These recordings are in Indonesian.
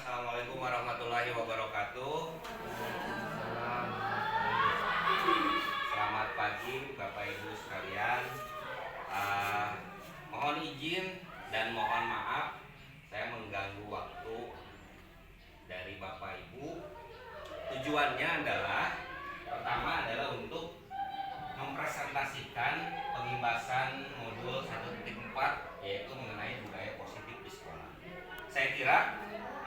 Assalamualaikum warahmatullahi wabarakatuh. Selamat pagi Bapak Ibu sekalian. Mohon izin dan mohon maaf saya mengganggu waktu dari Bapak Ibu. Tujuannya adalah pertama adalah untuk mempresentasikan pengibasan modul 1.4 yaitu mengenai budaya positif di sekolah. Saya kira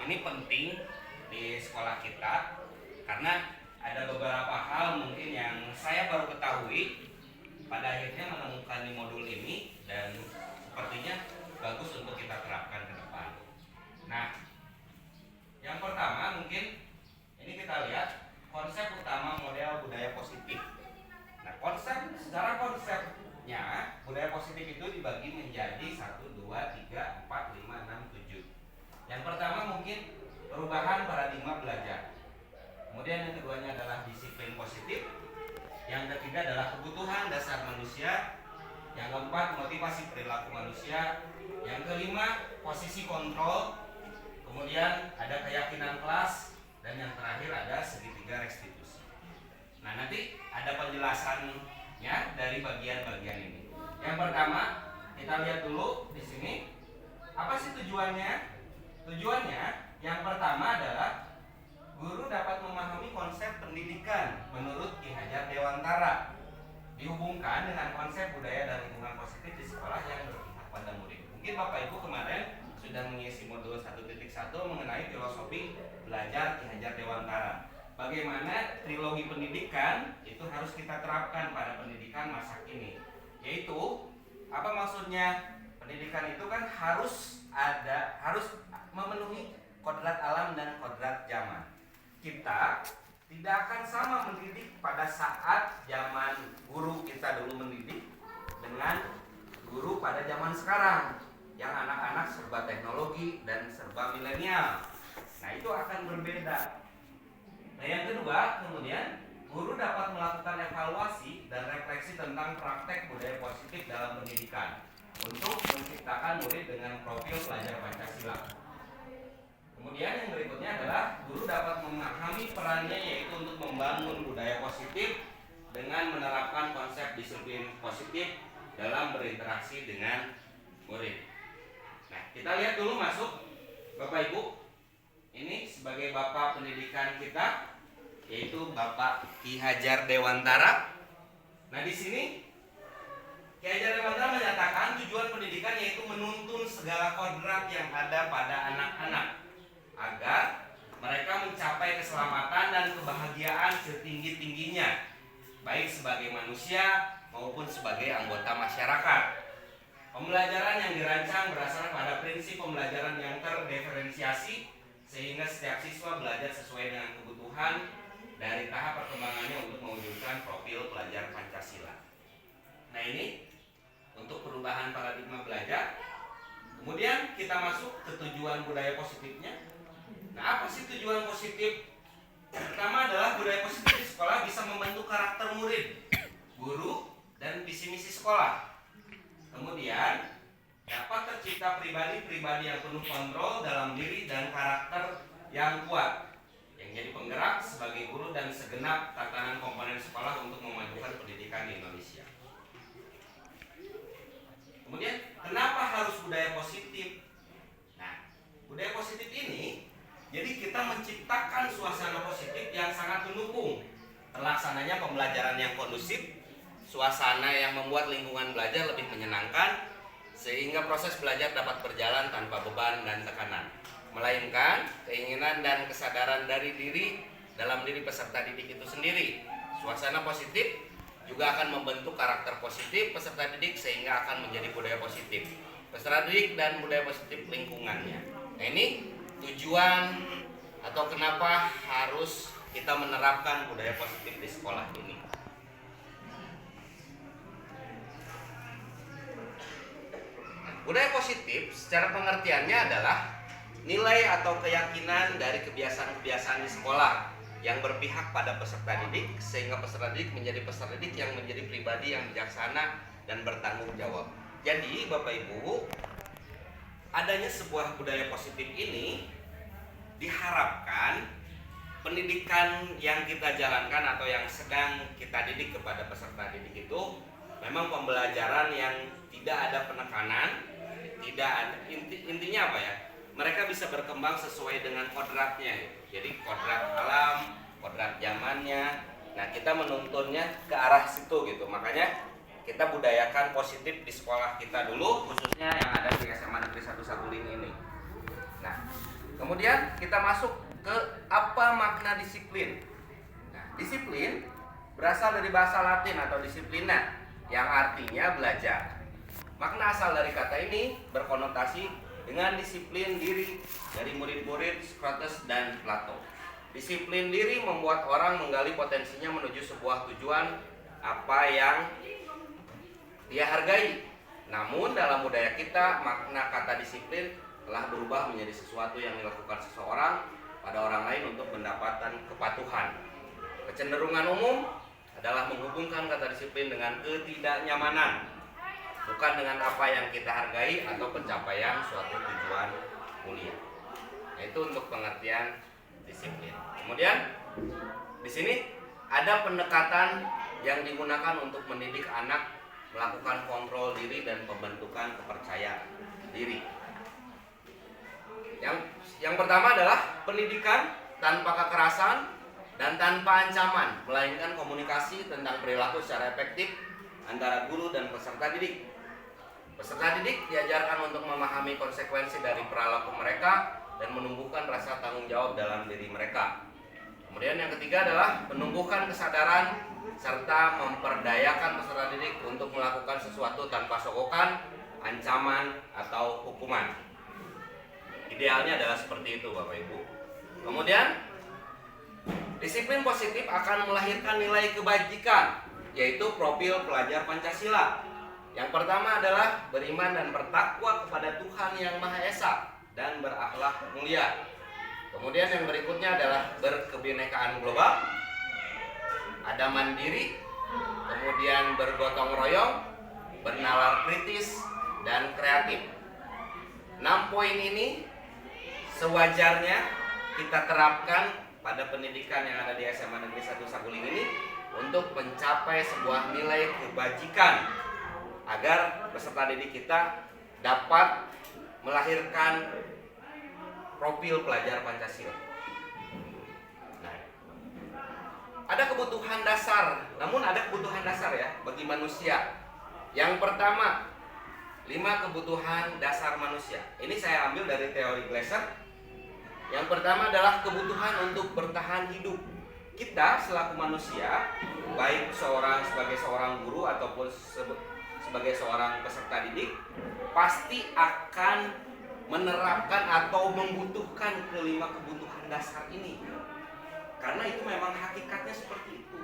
ini penting di sekolah kita karena ada beberapa hal mungkin yang saya baru ketahui pada akhirnya menemukan di modul ini dan sepertinya bagus untuk kita terapkan ke depan. Nah, yang pertama mungkin ini kita lihat konsep utama model budaya positif. Nah, secara konsepnya budaya positif itu dibagi menjadi 1, 2, 3, 4, 5, 6, 7. Yang pertama mungkin perubahan paradigma belajar. Kemudian yang keduanya adalah disiplin positif. Yang ketiga adalah kebutuhan dasar manusia. Yang keempat motivasi perilaku manusia. Yang kelima posisi kontrol. Kemudian ada keyakinan kelas. Dan yang terakhir ada segitiga restitusi. Nah, nanti ada penjelasannya dari bagian-bagian ini. Yang pertama, kita lihat dulu di sini. Apa sih tujuannya? Tujuannya yang pertama adalah guru dapat memahami konsep pendidikan menurut Ki Hajar Dewantara dihubungkan dengan konsep budaya dan lingkungan positif di sekolah yang berpihak pada murid. Mungkin Bapak Ibu kemarin sudah mengisi modul 1.1 mengenai filosofi belajar Ki Hajar Dewantara. Bagaimana trilogi pendidikan itu harus kita terapkan pada pendidikan masa kini. Yaitu apa maksudnya? Pendidikan itu kan harus memenuhi kodrat alam dan kodrat zaman. Kita tidak akan sama mendidik pada saat zaman guru kita dulu mendidik dengan guru pada zaman sekarang yang anak-anak serba teknologi dan serba milenial. Nah, itu akan berbeda. Nah, yang kedua, kemudian guru dapat melakukan evaluasi dan refleksi tentang praktek budaya positif dalam pendidikan untuk menciptakan murid dengan profil pelajar Pancasila. Kemudian yang berikutnya adalah guru dapat memahami perannya yaitu untuk membangun budaya positif dengan menerapkan konsep disiplin positif dalam berinteraksi dengan murid. Nah, kita lihat dulu masuk Bapak Ibu. Ini sebagai Bapak pendidikan kita yaitu Bapak Ki Hajar Dewantara. Nah, di sini Ki Hajar Dewantara menyatakan tujuan pendidikan yaitu menuntun segala kodrat yang ada pada anak-anak agar mereka mencapai keselamatan dan kebahagiaan setinggi-tingginya baik sebagai manusia maupun sebagai anggota masyarakat. Pembelajaran yang dirancang berdasarkan pada prinsip pembelajaran yang terdiferensiasi sehingga setiap siswa belajar sesuai dengan kebutuhan dari tahap perkembangannya untuk mewujudkan profil pelajar Pancasila. Nah, ini untuk perubahan paradigma belajar. Kemudian kita masuk ke tujuan budaya positifnya. Nah, apa sih tujuan positif? Pertama adalah budaya positif di sekolah bisa membentuk karakter murid, guru, dan visi misi sekolah. Kemudian dapat tercipta pribadi-pribadi yang penuh kontrol dalam diri dan karakter yang kuat, yang jadi penggerak sebagai guru dan segenap tatanan komponen sekolah untuk memajukan pendidikan di Indonesia. Kemudian, kenapa harus budaya positif? Nah, budaya positif ini, jadi kita menciptakan suasana positif yang sangat mendukung terlaksananya pembelajaran yang kondusif, suasana yang membuat lingkungan belajar lebih menyenangkan, sehingga proses belajar dapat berjalan tanpa beban dan tekanan, melainkan keinginan dan kesadaran dari diri dalam diri peserta didik itu sendiri. Suasana positif juga akan membentuk karakter positif peserta didik sehingga akan menjadi budaya positif peserta didik dan budaya positif lingkungannya. Nah, ini tujuan atau kenapa harus kita menerapkan budaya positif di sekolah ini. Budaya positif secara pengertiannya adalah nilai atau keyakinan dari kebiasaan-kebiasaan di sekolah yang berpihak pada peserta didik sehingga peserta didik menjadi peserta didik yang menjadi pribadi yang bijaksana dan bertanggung jawab. Jadi Bapak Ibu, adanya sebuah budaya positif ini harapkan pendidikan yang kita jalankan atau yang sedang kita didik kepada peserta didik itu memang pembelajaran yang tidak ada penekanan, tidak ada, intinya apa ya? Mereka bisa berkembang sesuai dengan kodratnya gitu. Jadi kodrat alam, kodrat zamannya. Nah, kita menuntunnya ke arah situ gitu. Makanya kita budayakan positif di sekolah kita dulu, khususnya yang ada di SMA Negeri 1 Saguling ini. Nah, kemudian kita masuk ke apa makna disiplin. Nah, disiplin berasal dari bahasa Latin atau disiplina yang artinya belajar. Makna asal dari kata ini berkonotasi dengan disiplin diri dari murid-murid Socrates dan Plato. Disiplin diri membuat orang menggali potensinya menuju sebuah tujuan apa yang dia hargai. Namun dalam budaya kita makna kata disiplin telah berubah menjadi sesuatu yang dilakukan seseorang pada orang lain untuk mendapatkan kepatuhan. Kecenderungan umum adalah menghubungkan kata disiplin dengan ketidaknyamanan, bukan dengan apa yang kita hargai atau pencapaian suatu tujuan mulia. Nah, itu untuk pengertian disiplin. Kemudian di sini ada pendekatan yang digunakan untuk mendidik anak melakukan kontrol diri dan pembentukan kepercayaan diri. Yang pertama adalah pendidikan tanpa kekerasan dan tanpa ancaman, melainkan komunikasi tentang perilaku secara efektif antara guru dan peserta didik. Peserta didik diajarkan untuk memahami konsekuensi dari perilaku mereka dan menumbuhkan rasa tanggung jawab dalam diri mereka. Kemudian yang ketiga adalah menumbuhkan kesadaran serta memperdayakan peserta didik untuk melakukan sesuatu tanpa sogokan, ancaman, atau hukuman. Idealnya adalah seperti itu, Bapak Ibu. Kemudian disiplin positif akan melahirkan nilai kebajikan, yaitu profil pelajar Pancasila. Yang pertama adalah beriman dan bertakwa kepada Tuhan Yang Maha Esa dan berakhlak mulia. Kemudian yang berikutnya adalah berkebinekaan global, ada mandiri, kemudian bergotong royong, bernalar kritis, dan kreatif. 6 poin ini sewajarnya kita terapkan pada pendidikan yang ada di SMA Negeri 1 Saguling ini untuk mencapai sebuah nilai kebajikan agar peserta didik kita dapat melahirkan profil pelajar Pancasila. Nah, ada kebutuhan dasar, namun ada kebutuhan dasar ya bagi manusia. Yang pertama, 5 kebutuhan dasar manusia. Ini saya ambil dari teori Glasser. Yang pertama adalah kebutuhan untuk bertahan hidup. Kita selaku manusia, baik sebagai seorang guru ataupun sebagai seorang peserta didik, pasti akan menerapkan atau membutuhkan kelima kebutuhan dasar ini. Karena itu memang hakikatnya seperti itu.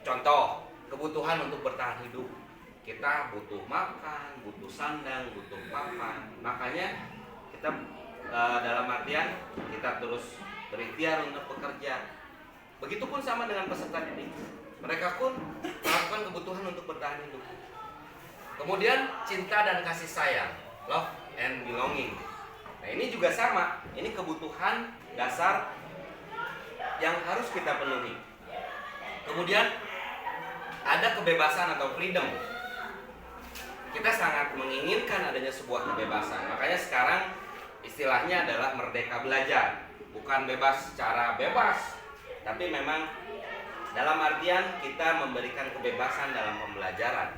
Contoh, kebutuhan untuk bertahan hidup. Kita butuh makan, butuh sandang, butuh papan. Makanya kita dalam artian kita terus berikhtiar untuk bekerja. Begitupun sama dengan peserta didik. Mereka pun melakukan kebutuhan untuk bertahan hidup. Kemudian cinta dan kasih sayang, love and belonging. Nah, ini juga sama. Ini kebutuhan dasar yang harus kita penuhi. Kemudian ada kebebasan atau freedom. Kita sangat menginginkan adanya sebuah kebebasan. Makanya sekarang istilahnya adalah merdeka belajar. Bukan bebas secara bebas, tapi memang dalam artian kita memberikan kebebasan dalam pembelajaran.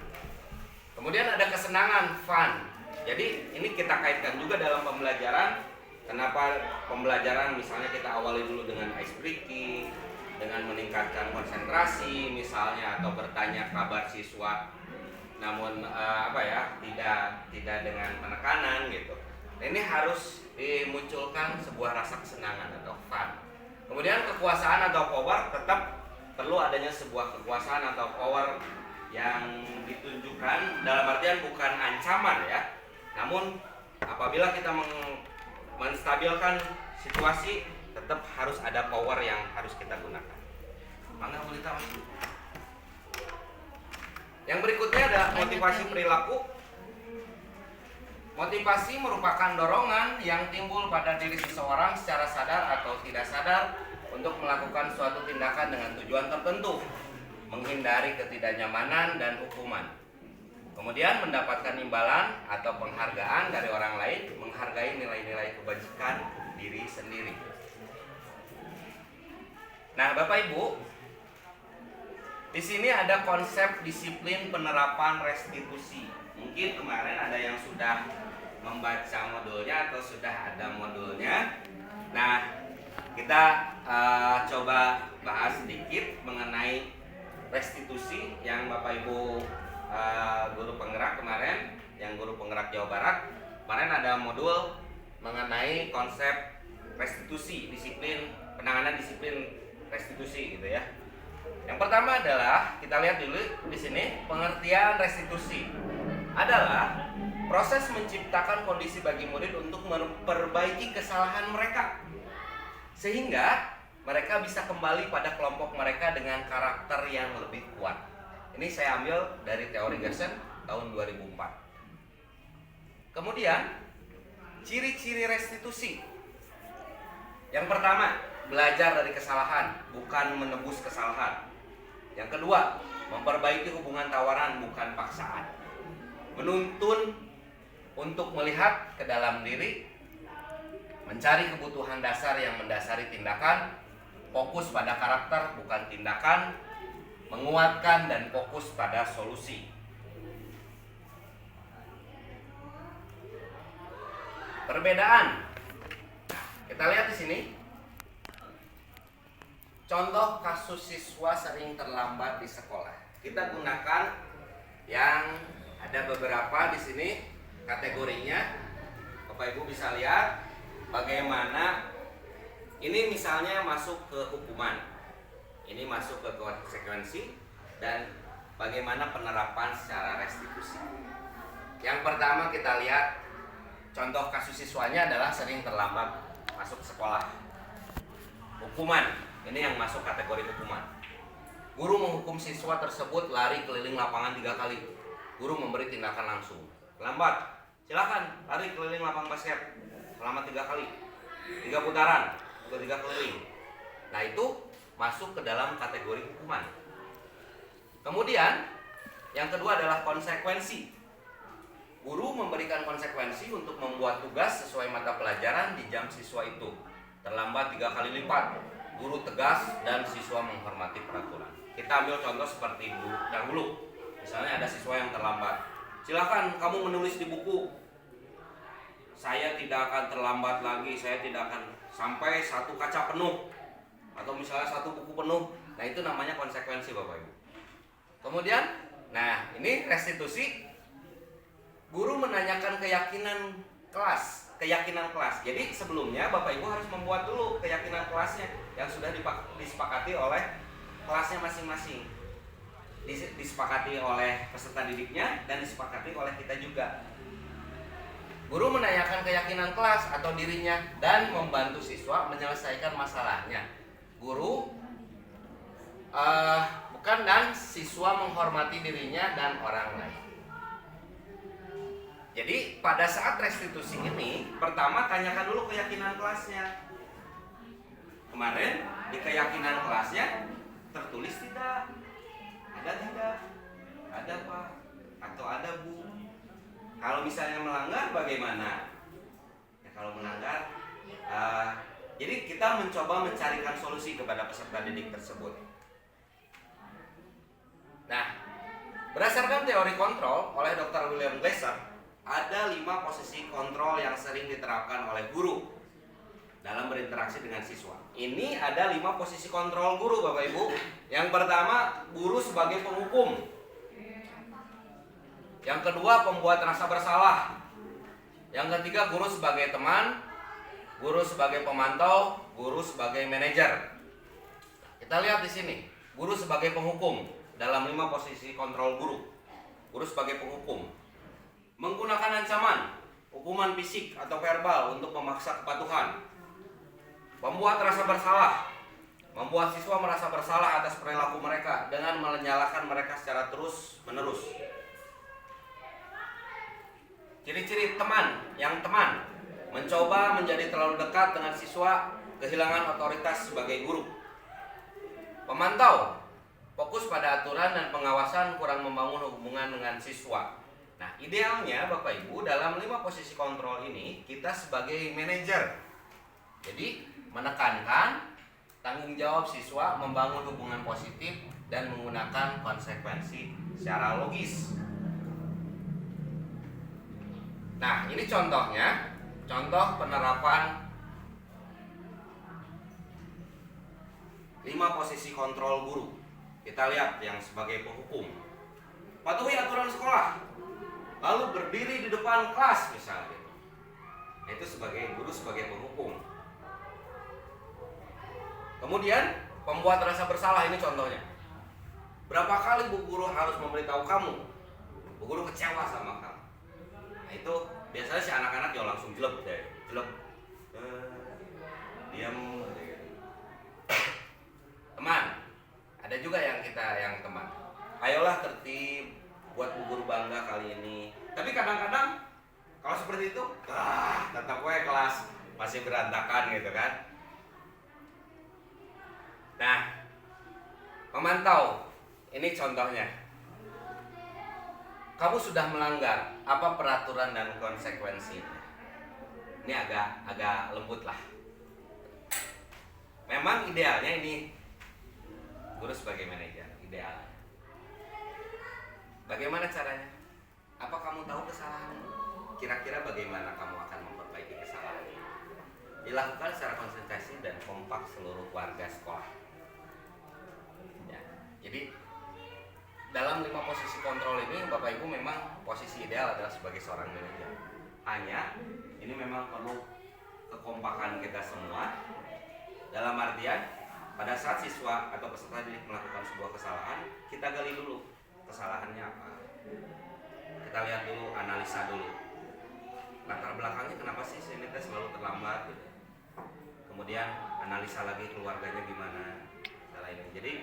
Kemudian ada kesenangan, fun. Jadi ini kita kaitkan juga dalam pembelajaran. Kenapa pembelajaran misalnya kita awali dulu dengan ice breaking, dengan meningkatkan konsentrasi misalnya, atau bertanya kabar siswa, namun tidak dengan penekanan gitu. Ini harus dimunculkan sebuah rasa kesenangan atau fun. Kemudian kekuasaan atau power, tetap perlu adanya sebuah kekuasaan atau power yang ditunjukkan dalam artian bukan ancaman ya. Namun apabila kita menstabilkan situasi, tetap harus ada power yang harus kita gunakan. Mangga boleh tahu. Yang berikutnya adalah motivasi perilaku. Motivasi merupakan dorongan yang timbul pada diri seseorang secara sadar atau tidak sadar untuk melakukan suatu tindakan dengan tujuan tertentu, menghindari ketidaknyamanan dan hukuman. Kemudian mendapatkan imbalan atau penghargaan dari orang lain, menghargai nilai-nilai kebajikan diri sendiri. Nah, Bapak Ibu, di sini ada konsep disiplin penerapan restitusi. Mungkin kemarin ada yang sudah membaca modulnya atau sudah ada modulnya. Nah, kita coba bahas sedikit mengenai restitusi yang Bapak Ibu guru penggerak kemarin, yang guru penggerak Jawa Barat kemarin ada modul mengenai konsep restitusi, disiplin penanganan disiplin restitusi gitu ya. Yang pertama adalah kita lihat dulu di sini, pengertian restitusi adalah proses menciptakan kondisi bagi murid untuk memperbaiki kesalahan mereka sehingga mereka bisa kembali pada kelompok mereka dengan karakter yang lebih kuat. Ini saya ambil dari teori Gerson tahun 2004. Kemudian ciri-ciri restitusi. Yang pertama, belajar dari kesalahan, bukan menebus kesalahan. Yang kedua, memperbaiki hubungan tawaran, bukan paksaan. Menuntun untuk melihat ke dalam diri, mencari kebutuhan dasar yang mendasari tindakan, fokus pada karakter bukan tindakan, menguatkan dan fokus pada solusi. Perbedaan. Kita lihat di sini. Contoh kasus siswa sering terlambat di sekolah. Kita gunakan yang ada beberapa di sini kategorinya. Bapak Ibu bisa lihat bagaimana ini misalnya masuk ke hukuman. Ini masuk ke konsekuensi dan bagaimana penerapan secara restitusi. Yang pertama kita lihat contoh kasus siswanya adalah sering terlambat masuk sekolah. Hukuman, ini yang masuk kategori hukuman. Guru menghukum siswa tersebut lari keliling lapangan 3 kali. Guru memberi tindakan langsung. Lambat, silakan lari keliling lapangan basket selama 3 kali, 3 putaran atau 3 keliling. Nah, itu masuk ke dalam kategori hukuman. Kemudian yang kedua adalah konsekuensi. Guru memberikan konsekuensi untuk membuat tugas sesuai mata pelajaran di jam siswa itu. Terlambat 3 kali lipat. Guru tegas dan siswa menghormati peraturan. Kita ambil contoh seperti dahulu. Misalnya ada siswa yang terlambat. Silakan kamu menulis di buku. Saya tidak akan terlambat lagi. Saya tidak akan sampai 1 kaca penuh. Atau misalnya 1 buku penuh. Nah, itu namanya konsekuensi Bapak Ibu. Kemudian, nah ini restitusi. Guru menanyakan keyakinan kelas. Jadi sebelumnya Bapak Ibu harus membuat dulu keyakinan kelasnya yang sudah disepakati oleh kelasnya masing-masing. Disepakati oleh peserta didiknya dan disepakati oleh kita juga. Guru menanyakan keyakinan kelas atau dirinya dan membantu siswa menyelesaikan masalahnya. Guru bukan dan siswa menghormati dirinya dan orang lain. Jadi pada saat restitusi ini, pertama tanyakan dulu keyakinan kelasnya. Kemarin di keyakinan kelasnya tertulis tidak? Ada tidak? Ada Pak? Atau ada Bu? Kalau misalnya melanggar bagaimana? Ya, kalau melanggar jadi kita mencoba mencarikan solusi kepada peserta didik tersebut. Nah, berdasarkan teori kontrol oleh Dr. William Glasser, ada 5 posisi kontrol yang sering diterapkan oleh guru dalam berinteraksi dengan siswa. Ini ada 5 posisi kontrol guru Bapak Ibu. Yang pertama, guru sebagai penghukum. Yang kedua, pembuat rasa bersalah. Yang ketiga, guru sebagai teman. Guru sebagai pemantau, guru sebagai manajer. Kita lihat di sini, guru sebagai penghukum dalam 5 posisi kontrol guru. Guru sebagai penghukum, menggunakan ancaman, hukuman fisik atau verbal untuk memaksa kepatuhan. Membuat rasa bersalah, membuat siswa merasa bersalah atas perilaku mereka dengan menyalahkan mereka secara terus-menerus. Ciri-ciri teman yang teman mencoba menjadi terlalu dekat dengan siswa, kehilangan otoritas sebagai guru. Pemantau fokus pada aturan dan pengawasan, kurang membangun hubungan dengan siswa. Nah, idealnya Bapak Ibu dalam 5 posisi kontrol ini kita sebagai manajer. Jadi menekankan tanggung jawab siswa, membangun hubungan positif dan menggunakan konsekuensi secara logis. Nah, ini contohnya, contoh penerapan 5 posisi kontrol guru. Kita lihat yang sebagai penghukum. Patuhi aturan sekolah, lalu berdiri di depan kelas misalnya. Itu sebagai guru, sebagai penghukum. Kemudian pembuat rasa bersalah, ini contohnya. Berapa kali Bu Guru harus memberitahu kamu? Bu Guru kecewa sama kamu. Nah, itu biasanya si anak-anak ya langsung jelek deh, jelek. Diam. Teman, ada juga yang teman. Ayolah tertib, buat Bu Guru bangga kali ini. Tapi kadang-kadang kalau seperti itu, tetap kelas masih berantakan gitu kan. Nah, memantau, ini contohnya. Kamu sudah melanggar apa peraturan dan konsekuensinya. Ini agak lembut lah. Memang idealnya ini guru sebagai manajer, idealnya. Bagaimana caranya? Apa kamu tahu kesalahanmu? Kira-kira bagaimana kamu akan memperbaiki kesalahan ini? Dilakukan secara konsentrasi dan kompak seluruh warga sekolah. Ya, jadi dalam 5 posisi kontrol ini Bapak Ibu memang posisi ideal adalah sebagai seorang manajer. Hanya ini memang perlu kekompakan kita semua. Dalam artian pada saat siswa atau peserta didik melakukan sebuah kesalahan, kita gali dulu kesalahannya apa. Kita lihat dulu, analisa dulu. Latar belakangnya kenapa sih ini selalu terlambat gitu. Kemudian analisa lagi keluarganya gimana salah ini. Jadi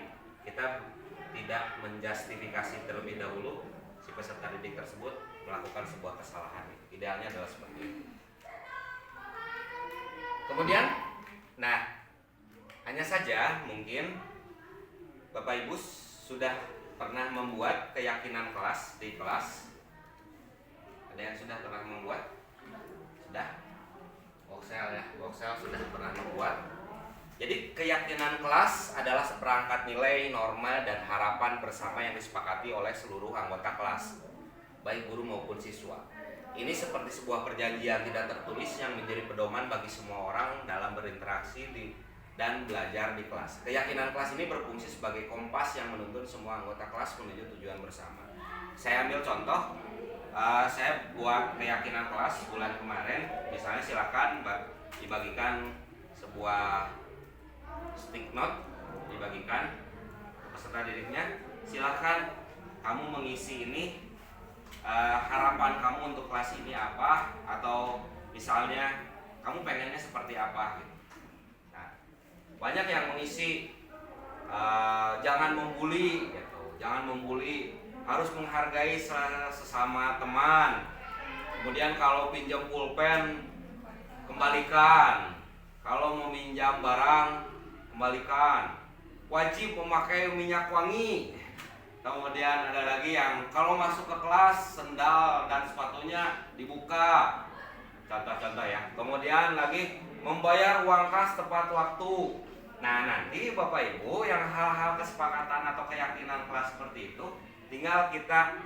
kita tidak menjustifikasi terlebih dahulu si peserta didik tersebut melakukan sebuah kesalahan. Idealnya adalah seperti itu. Kemudian, nah, hanya saja mungkin Bapak Ibu sudah pernah membuat keyakinan kelas di kelas. Ada yang sudah pernah membuat? Sudah? Voxel sudah pernah membuat. Jadi keyakinan kelas adalah seperangkat nilai, norma, dan harapan bersama yang disepakati oleh seluruh anggota kelas, baik guru maupun siswa. Ini seperti sebuah perjanjian tidak tertulis yang menjadi pedoman bagi semua orang dalam berinteraksi dan belajar di kelas. Keyakinan kelas ini berfungsi sebagai kompas yang menuntun semua anggota kelas menuju tujuan bersama. Saya ambil contoh, saya buat keyakinan kelas bulan kemarin. Misalnya silakan dibagikan sebuah stick note, dibagikan peserta didiknya. Silakan kamu mengisi ini, harapan kamu untuk kelas ini apa, atau misalnya kamu pengennya seperti apa gitu. Nah, banyak yang mengisi jangan membuli gitu, jangan membuli, harus menghargai sesama teman. Kemudian kalau pinjam pulpen kembalikan, kalau meminjam barang kembalikan, wajib memakai minyak wangi. Kemudian ada lagi yang kalau masuk ke kelas sendal dan sepatunya dibuka, contoh-contoh ya. Kemudian lagi membayar uang kas tepat waktu. Nah, nanti Bapak Ibu yang hal-hal kesepakatan atau keyakinan kelas seperti itu tinggal kita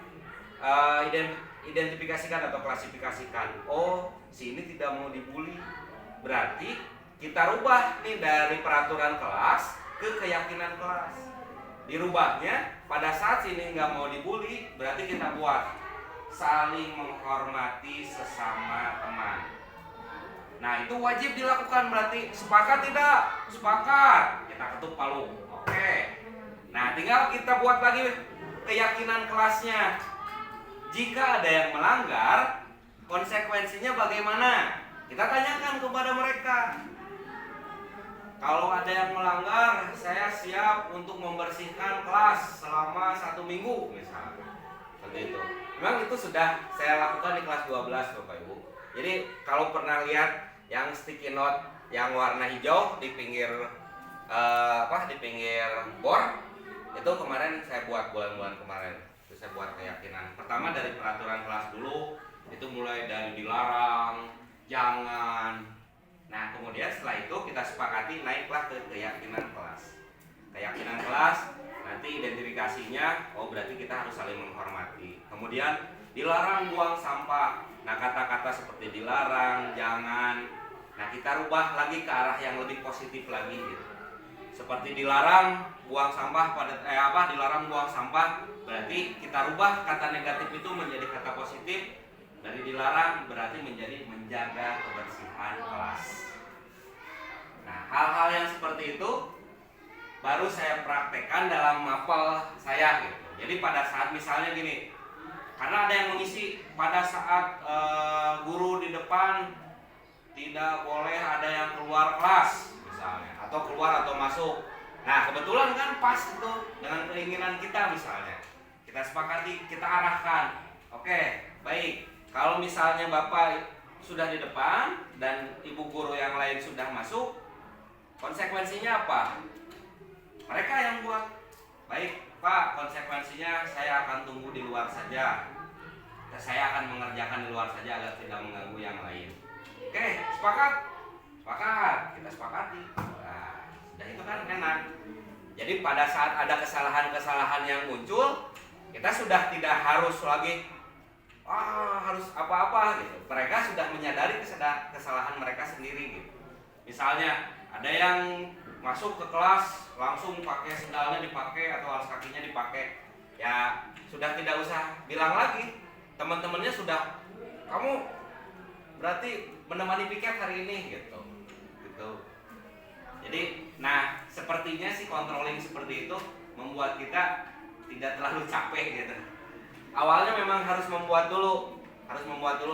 identifikasikan atau klasifikasikan. Oh, si ini tidak mau dibully, berarti kita rubah nih dari peraturan kelas ke keyakinan kelas. Dirubahnya pada saat sini nggak mau dibully, berarti kita buat saling menghormati sesama teman. Nah, itu wajib dilakukan, berarti sepakat tidak? Sepakat. Kita ketuk palu. Oke. Nah, tinggal kita buat lagi keyakinan kelasnya. Jika ada yang melanggar, konsekuensinya bagaimana? Kita tanyakan kepada mereka. Kalau ada yang melanggar, saya siap untuk membersihkan kelas selama 1 minggu misalnya. Seperti itu. Memang itu sudah saya lakukan di kelas 12 Bapak Ibu. Jadi kalau pernah lihat yang sticky note yang warna hijau di pinggir di pinggir board, itu kemarin saya buat bulan-bulan kemarin. Itu saya buat keyakinan. Pertama dari peraturan kelas dulu, itu mulai dari dilarang, jangan. Nah, kemudian setelah itu kita sepakati naiklah ke keyakinan kelas. Keyakinan kelas nanti identifikasinya, oh berarti kita harus saling menghormati. Kemudian dilarang buang sampah. Nah, kata-kata seperti dilarang, jangan, nah kita rubah lagi ke arah yang lebih positif lagi gitu. Seperti dilarang buang sampah dilarang buang sampah, berarti kita rubah kata negatif itu menjadi kata positif. Dari dilarang berarti menjadi menjaga kebersihan kelas. Nah, hal-hal yang seperti itu baru saya praktekkan dalam mapel saya gitu. Jadi pada saat misalnya gini, karena ada yang mengisi pada saat guru di depan tidak boleh ada yang keluar kelas misalnya, atau keluar atau masuk. Nah, kebetulan kan pas itu dengan keinginan kita misalnya. Kita sepakati, kita arahkan. Oke, baik. Kalau misalnya Bapak sudah di depan dan ibu guru yang lain sudah masuk, konsekuensinya apa? Mereka yang buat. Baik, Pak, konsekuensinya saya akan tunggu di luar saja. Saya akan mengerjakan di luar saja agar tidak mengganggu yang lain. Oke, sepakat? Sepakat, kita sepakati. Nah, sudah itu kan enak. Jadi pada saat ada kesalahan-kesalahan yang muncul, kita sudah tidak harus lagi harus apa-apa gitu. Mereka sudah menyadari kesalahan mereka sendiri gitu. Misalnya ada yang masuk ke kelas langsung pakai sendalnya dipakai atau alas kakinya dipakai, ya sudah tidak usah bilang lagi. Teman-temannya sudah, kamu berarti menemani piket hari ini gitu. Jadi, nah sepertinya sih controlling seperti itu membuat kita tidak terlalu capek gitu. Awalnya memang harus membuat dulu,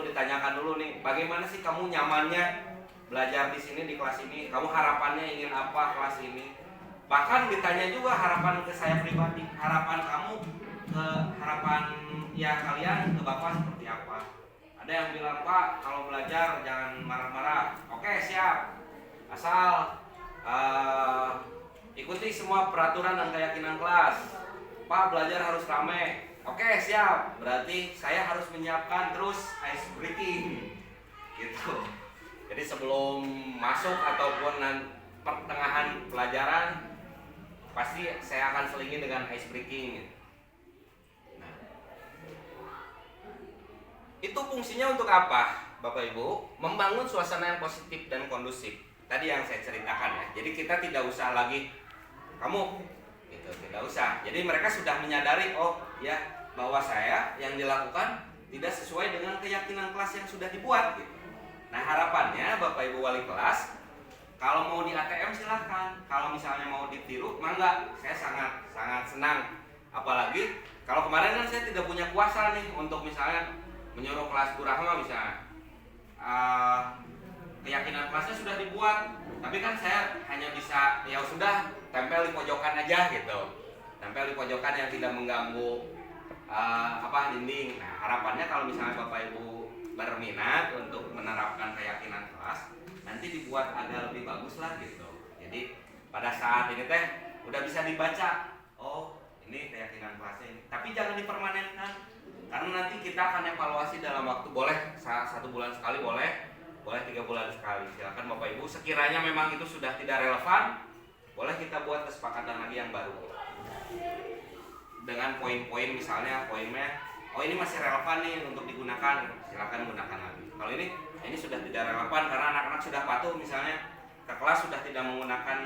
ditanyakan dulu nih, bagaimana sih kamu nyamannya belajar di sini, di kelas ini, kamu harapannya ingin apa kelas ini. Bahkan ditanya juga harapan ke saya pribadi, harapan kamu ke harapan ya kalian ke Bapak seperti apa. Ada yang bilang, Pak kalau belajar jangan marah-marah. Oke, siap, asal ikuti semua peraturan dan keyakinan kelas. Pak belajar harus ramai. Oke, siap, berarti saya harus menyiapkan terus ice breaking gitu. Jadi sebelum masuk ataupun pertengahan pelajaran pasti saya akan selingi dengan ice breaking. Nah, itu fungsinya untuk apa, Bapak Ibu? Membangun suasana yang positif dan kondusif. Tadi yang saya ceritakan ya. Jadi kita tidak usah lagi kamu gitu, tidak usah. Jadi mereka sudah menyadari, oh ya, bahwa saya yang dilakukan tidak sesuai dengan keyakinan kelas yang sudah dibuat gitu. Nah, harapannya Bapak Ibu wali kelas, kalau mau di ATM silahkan, kalau misalnya mau ditiru, mangga, saya sangat senang. Apalagi kalau kemarin kan saya tidak punya kuasa nih untuk misalnya menyuruh kelas Bu Rahma misalnya, keyakinan kelasnya sudah dibuat, tapi kan saya hanya bisa ya sudah tempel di pojokan aja gitu, tempel di pojokan yang tidak mengganggu dinding. Nah, harapannya kalau misalnya Bapak Ibu berminat untuk menerapkan keyakinan kelas, nanti dibuat agak lebih bagus lah gitu. Jadi pada saat ini teh udah bisa dibaca, oh ini keyakinan kelasnya ini. Tapi jangan dipermanenkan, karena nanti kita akan evaluasi dalam waktu, boleh 1 bulan sekali, boleh 3 bulan sekali. Silakan Bapak Ibu, sekiranya memang itu sudah tidak relevan, boleh kita buat kesepakatan lagi yang baru dengan poin-poin, misalnya poinnya, oh ini masih relevan nih untuk digunakan, silakan gunakan lagi. Kalau ini sudah tidak relevan karena anak-anak sudah patuh misalnya ke kelas, sudah tidak menggunakan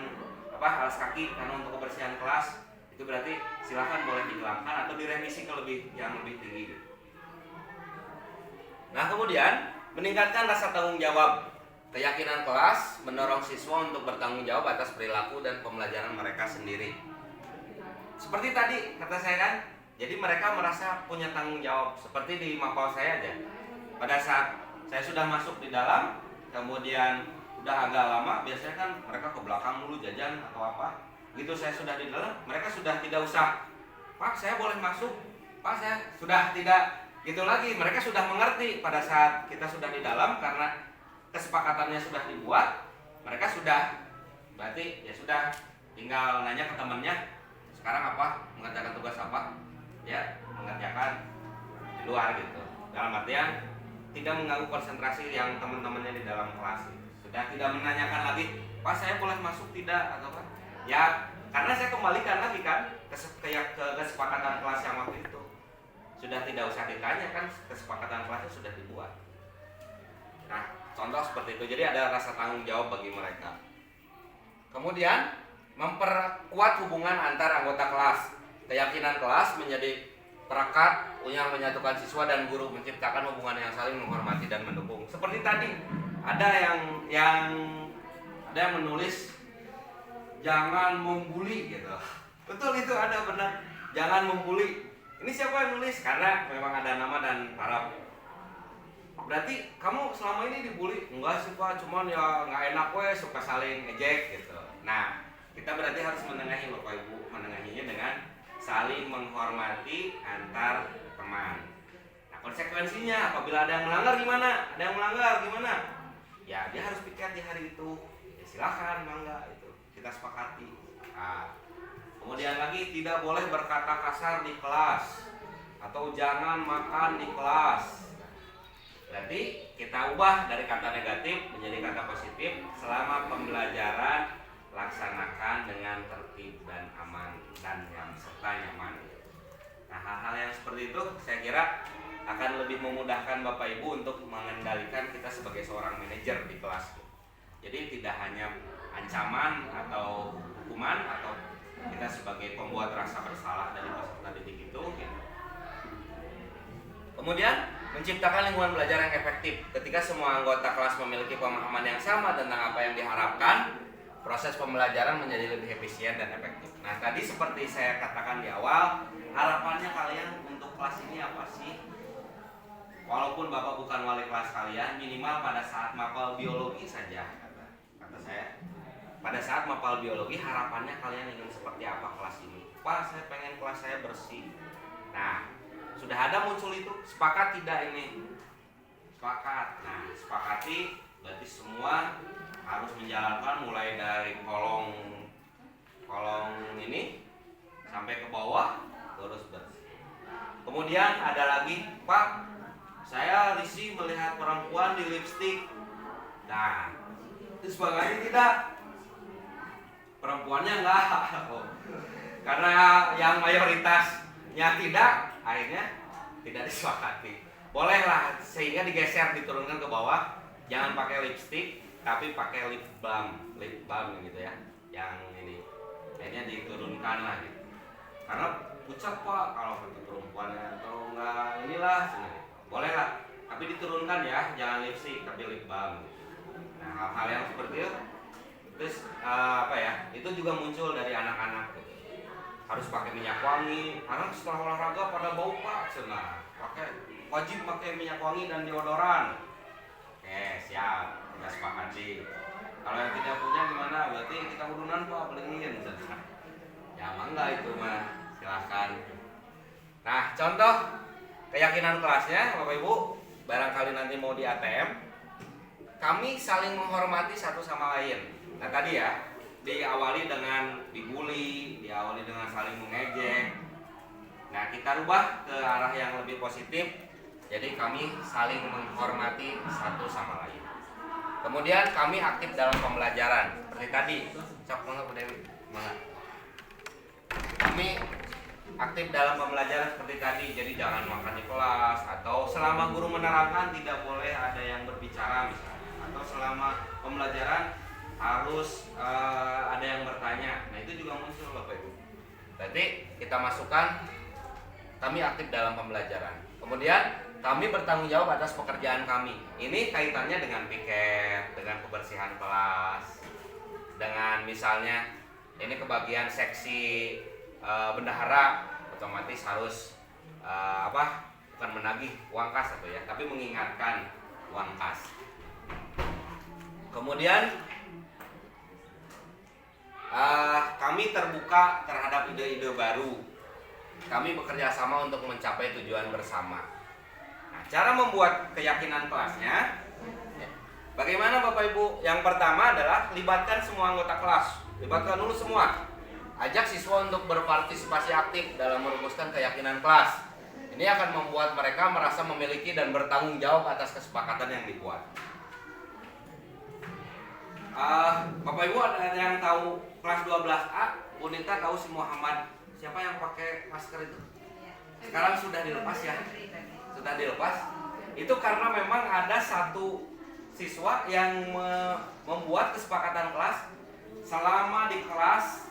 alas kaki karena untuk kebersihan kelas, itu berarti silakan boleh dihilangkan atau direvisi ke yang lebih tinggi. Nah, kemudian meningkatkan rasa tanggung jawab. Keyakinan kelas mendorong siswa untuk bertanggung jawab atas perilaku dan pembelajaran mereka sendiri. Seperti tadi kata saya kan, jadi mereka merasa punya tanggung jawab. Seperti di mapel saya aja, pada saat saya sudah masuk di dalam, kemudian udah agak lama, biasanya kan mereka ke belakang dulu jajan atau apa. Begitu saya sudah di dalam, mereka sudah tidak usah, Pak saya boleh masuk, Pak saya sudah tidak gitu lagi, mereka sudah mengerti pada saat kita sudah di dalam karena kesepakatannya sudah dibuat, mereka sudah berarti ya sudah tinggal nanya ke temannya sekarang apa, mengerjakan tugas apa, ya mengerjakan di luar gitu. Dalam artian tidak mengganggu konsentrasi yang teman-temannya di dalam kelas. Sudah tidak menanyakan lagi, Pak saya boleh masuk tidak atau apa? Ya karena saya kembalikan lagi kan ke kesepakatan kelas yang waktu itu. Sudah tidak usah ditanya kan, kesepakatan kelasnya sudah dibuat. Nah, contoh seperti itu. Jadi ada rasa tanggung jawab bagi mereka. Kemudian memperkuat hubungan antar anggota kelas. Keyakinan kelas menjadi perekat yang menyatukan siswa dan guru, menciptakan hubungan yang saling menghormati dan mendukung. Seperti tadi, ada yang menulis jangan membuli gitu. Betul itu ada benar. Jangan membuli. Ini siapa yang nulis? Karena memang ada nama dan para. Berarti kamu selama ini dibully? Enggak sih Pak, cuman ya nggak enak suka saling ejek gitu. Nah, kita berarti harus menengahi Bapak Ibu, menengahinya dengan saling menghormati antar teman. Nah, konsekuensinya apabila ada yang melanggar gimana? Ada yang melanggar gimana? Ya dia harus piket di hari itu. Ya silakan, mangga itu. Kita sepakati. Nah, kemudian lagi tidak boleh berkata kasar di kelas atau jangan makan di kelas. Berarti kita ubah dari kata negatif menjadi kata positif. Selama pembelajaran laksanakan dengan tertib dan aman dan yang serta nyaman. Nah hal-hal yang seperti itu saya kira akan lebih memudahkan Bapak Ibu untuk mengendalikan kita sebagai seorang manajer di kelas. Jadi tidak hanya ancaman atau hukuman atau kita sebagai pembuat rasa bersalah dari peserta didik itu. Kemudian menciptakan lingkungan belajar yang efektif. Ketika semua anggota kelas memiliki pemahaman yang sama tentang apa yang diharapkan, proses pembelajaran menjadi lebih efisien dan efektif. Nah tadi seperti saya katakan di awal, harapannya kalian untuk kelas ini apa sih? Walaupun Bapak bukan wali kelas kalian, minimal pada saat mapel biologi saja, kata saya. Pada saat mapel biologi, harapannya kalian ingin seperti apa kelas ini? Pak, saya pengen kelas saya bersih. Nah, sudah ada muncul itu, sepakat tidak ini? Sepakat. Nah, sepakati berarti semua harus menjalankan mulai dari kolong ini sampai ke bawah terus bersih. Kemudian ada lagi, Pak, saya risih melihat perempuan di lipstik. Nah, itu sepakati tidak? Perempuannya enggak, karena yang mayoritasnya tidak, akhirnya tidak disepakati. Bolehlah sehingga digeser, diturunkan ke bawah, jangan pakai lipstick tapi pakai lip balm gitu ya, yang ini akhirnya diturunkan lah gitu. Karena pucat Pak kalau untuk perempuannya atau enggak inilah, bolehlah tapi diturunkan ya, jangan lipstick tapi lip balm. Nah hal-hal yang seperti itu. Terus itu juga muncul dari anak-anak gitu. Harus pakai minyak wangi, karena setelah olahraga pada bau Pak, wajib pakai minyak wangi dan deodoran. Oke siap, kita sepakati. Kalau yang tidak punya gimana? Berarti kita udunan Pak, beliin. Ya mangga itu mah, silahkan. Nah contoh keyakinan kelasnya Bapak Ibu, barangkali nanti mau di ATM, kami saling menghormati satu sama lain. Nah tadi ya, diawali dengan dibully, diawali dengan saling mengejek. Nah kita rubah ke arah yang lebih positif. Jadi kami saling menghormati satu sama lain. Kemudian kami aktif dalam pembelajaran. Seperti tadi, kami aktif dalam pembelajaran seperti tadi. Jadi jangan makan di kelas, atau selama guru menerangkan tidak boleh ada yang berbicara misalnya, atau selama pembelajaran harus ada yang bertanya. Nah itu juga muncul Bapak Ibu. Berarti kita masukkan kami aktif dalam pembelajaran. Kemudian kami bertanggung jawab atas pekerjaan kami. Ini kaitannya dengan piket, dengan kebersihan kelas, dengan misalnya ini kebagian seksi bendahara, otomatis harus bukan menagih uang kas atau ya, tapi mengingatkan uang kas. Kemudian kami terbuka terhadap ide-ide baru. Kami bekerja sama untuk mencapai tujuan bersama. cara membuat keyakinan kelasnya. Bagaimana Bapak Ibu? Yang pertama adalah libatkan semua anggota kelas. Libatkan dulu semua. Ajak siswa untuk berpartisipasi aktif dalam merumuskan keyakinan kelas. Ini akan membuat mereka merasa memiliki dan bertanggung jawab atas kesepakatan yang dibuat. Bapak Ibu ada yang tahu kelas 12A? Bu Nita tahu si Muhammad siapa yang pakai masker itu? Sekarang sudah dilepas ya? Sudah dilepas. Itu karena memang ada satu siswa yang membuat kesepakatan kelas selama di kelas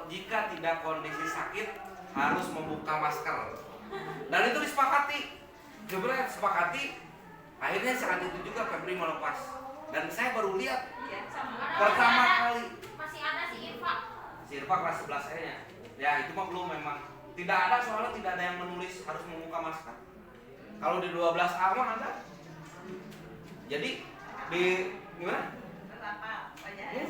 jika tidak kondisi sakit harus membuka masker. Dan itu disepakati. Sebenarnya disepakati. Akhirnya saat itu juga Febri melepas. Dan saya baru lihat pertama kali. Masih ada si Irfa. Si Irfa kelas 11 nya. Ya itu mah belum memang. Tidak ada soalnya tidak ada yang menulis harus membuka masker. Kalau di 12A mah ada. Jadi di gimana?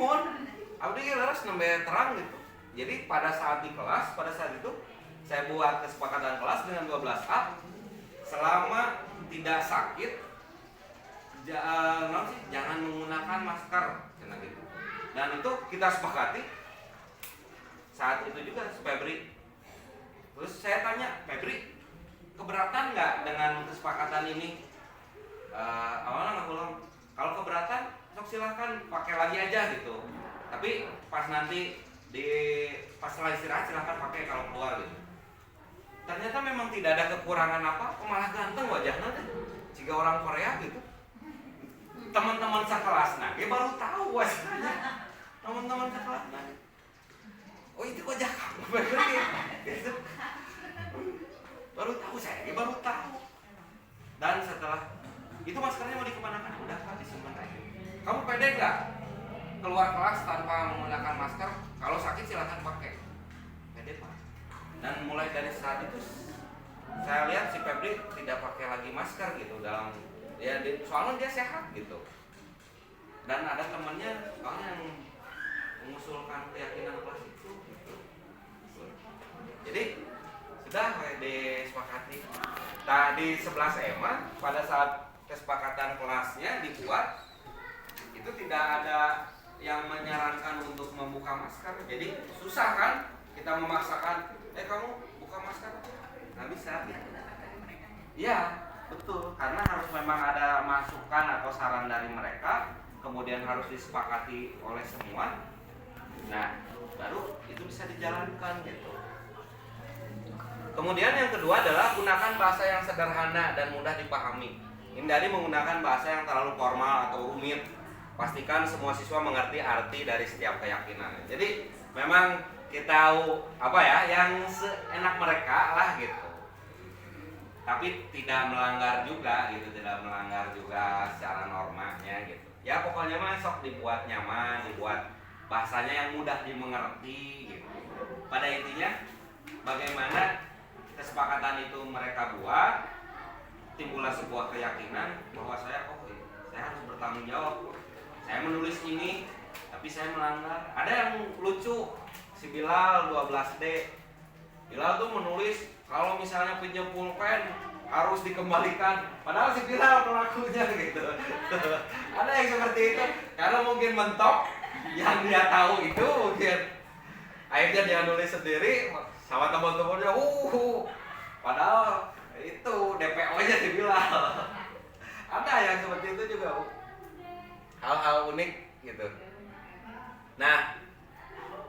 Mohon. Abdi harus nambah terang gitu. Jadi pada saat di kelas, pada saat itu saya buat kesepakatan kelas dengan 12A selama tidak sakit jangan menggunakan masker gitu. Dan itu kita sepakati saat itu juga Febri. Terus saya tanya, Febri keberatan nggak dengan kesepakatan ini? Awalnya nggak pulang. Kalau keberatan, sok silahkan pakai lagi aja gitu. Tapi pas nanti pas setelah istirahat silahkan pakai kalau keluar gitu. Ternyata memang tidak ada kekurangan apa, malah ganteng wajahnya deh. Jika orang Korea gitu. Teman-teman sekelas dia baru tahu wajahnya. Teman-teman sekelas oh itu wajah kamu gitu. Baru tahu saya, baru tahu. Dan setelah itu maskernya mau dikemanakan? Udah Pak, disimpan aja. Kamu pede nggak keluar kelas tanpa menggunakan masker? Kalau sakit silakan pakai. Pede Pak. Dan mulai dari saat itu saya lihat si Febri tidak pakai lagi masker gitu dalam soalnya dia sehat gitu. Dan ada temannya yang mengusulkan keyakinan kelas itu gitu. Jadi sudah disepakati. Di 11 EMA pada saat kesepakatan kelasnya dibuat itu tidak ada yang menyarankan untuk membuka masker. Jadi susah kan kita memaksakan kamu buka masker nggak bisa gitu. Iya betul, karena harus memang ada masukan atau saran dari mereka, kemudian harus disepakati oleh semua. Nah baru itu bisa dijalankan gitu. Kemudian yang kedua adalah gunakan bahasa yang sederhana dan mudah dipahami. Hindari menggunakan bahasa yang terlalu formal atau rumit. Pastikan semua siswa mengerti arti dari setiap keyakinan. Jadi memang kita tahu yang seenak mereka lah gitu. Tapi tidak melanggar juga gitu, tidak melanggar juga secara normanya gitu. Ya pokoknya masuk dibuat nyaman, dibuat bahasanya yang mudah dimengerti gitu. Pada intinya bagaimana kesepakatan itu mereka buat, timbullah sebuah keyakinan bahwa saya harus bertanggung jawab. Saya menulis ini, tapi saya melanggar. Ada yang lucu, si Bilal 12D. Bilal tuh menulis kalau misalnya pinjam pulpen harus dikembalikan. Padahal si Bilal pelakunya gitu. Ada yang seperti itu. Karena mungkin mentok yang dia tahu itu mungkin. Akhirnya dia nulis sendiri sama teman-temannya. Padahal itu DPO-nya si Bilal. Ada yang seperti itu juga. Hal-hal unik gitu. Nah,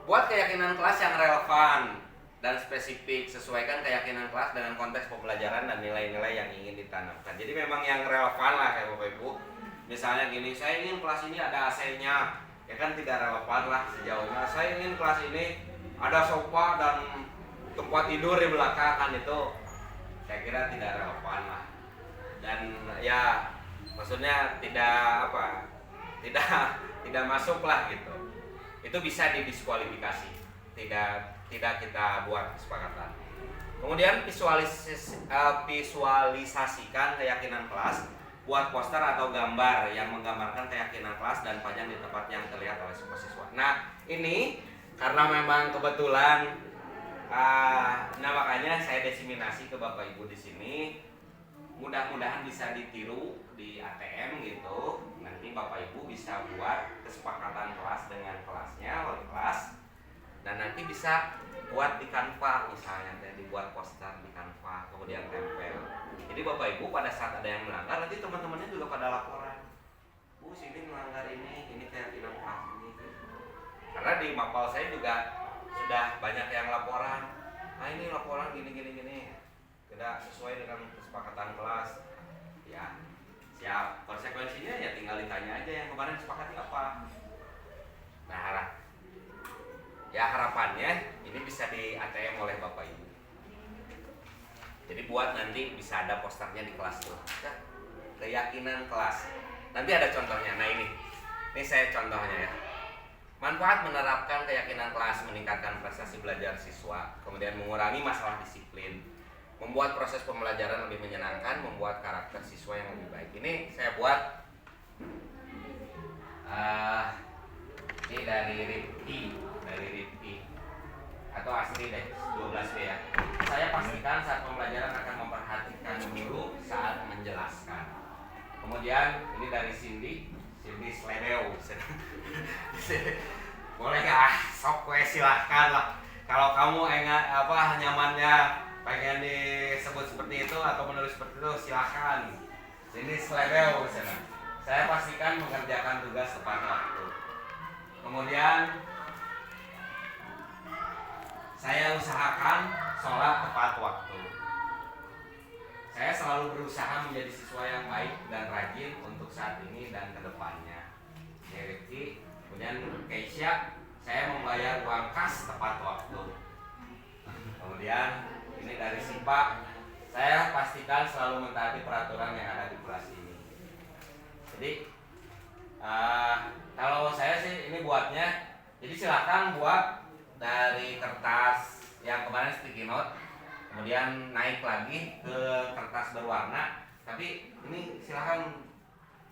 buat keyakinan kelas yang relevan dan spesifik, sesuaikan keyakinan kelas dengan konteks pembelajaran dan nilai-nilai yang ingin ditanamkan. Jadi memang yang relevan lah ya Bapak Ibu. Misalnya gini, saya ingin kelas ini ada AC-nya, ya kan tidak relevan lah sejauhnya. Saya ingin kelas ini ada sofa dan tempat tidur di belakang, kan itu saya kira tidak relevan lah. Dan ya maksudnya tidak masuk lah gitu. Itu bisa didiskualifikasi. Tidak kita buat kesepakatan. Kemudian visualisasikan keyakinan kelas, buat poster atau gambar yang menggambarkan keyakinan kelas dan pajang di tempat yang terlihat oleh semua siswa. Nah ini karena memang kebetulan makanya saya diseminasi ke Bapak Ibu di sini. mudah-mudahan bisa ditiru di ATM gitu. Nanti Bapak Ibu bisa buat kesepakatan kelas dengan kelasnya, wali kelas, dan nanti bisa buat di Canva misalnya, dibuat poster di Canva kemudian tempel. Jadi Bapak Ibu pada saat ada yang melanggar, nanti teman-temannya juga pada laporan, Bu sini melanggar ini keyakinan kelas ini gitu. Karena di mapal saya juga sudah banyak yang laporan, nah ini laporan gini tidak sesuai dengan kesepakatan kelas. Ya siap, konsekuensinya ya tinggal ditanya aja yang kemarin sepakati apa. Nah harapannya ini bisa di ATM oleh Bapak Ibu. Jadi buat nanti bisa ada posternya di kelas tuh, keyakinan kelas. Nanti ada contohnya. Nah ini saya contohnya ya. Manfaat menerapkan keyakinan kelas: meningkatkan prestasi belajar siswa, kemudian mengurangi masalah disiplin, membuat proses pembelajaran lebih menyenangkan, membuat karakter siswa yang lebih baik. Ini saya buat ini dari Rifki atau asli deh, 12B ya. Saya pastikan saat pembelajaran akan memperhatikan guru saat menjelaskan. Kemudian ini dari Cindy Sledeo. Boleh gak? Sok kue silahkan lah. Kalau kamu nyamannya pengen disebut seperti itu atau menulis seperti itu, silahkan. Ini Sledeo. Saya pastikan mengerjakan tugas tepat waktu. Kemudian saya usahakan sholat tepat waktu. Saya selalu berusaha menjadi siswa yang baik dan rajin untuk saat ini dan kedepannya. Ini Rifki. Kemudian Keisha, saya membayar uang kas tepat waktu. Kemudian ini dari Sipa, saya pastikan selalu mentaati peraturan yang ada di kelas ini. Jadi kalau saya sih ini buatnya, jadi silakan buat dari kertas yang kemarin sticky note, kemudian naik lagi ke kertas berwarna, tapi ini silakan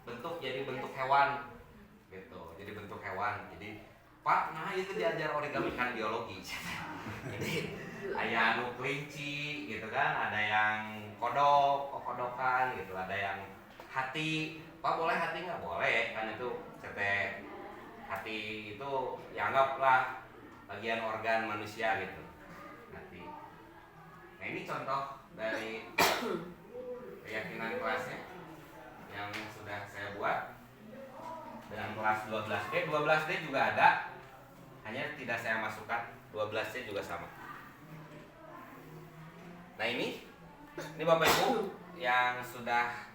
bentuk jadi bentuk hewan gitu, jadi bentuk hewan. Jadi Pak, nah itu diajar origami kan biologi. Jadi ada anu kelinci gitu kan, ada yang kodokan gitu, ada yang hati. Pak boleh hati nggak? Boleh kan, itu hati itu dianggaplah bagian organ manusia gitu. Hati. Nah ini contoh dari keyakinan kelasnya yang sudah saya buat dengan kelas 12D. 12D juga ada, hanya tidak saya masukkan. 12C juga sama. Nah ini Bapak Ibu yang sudah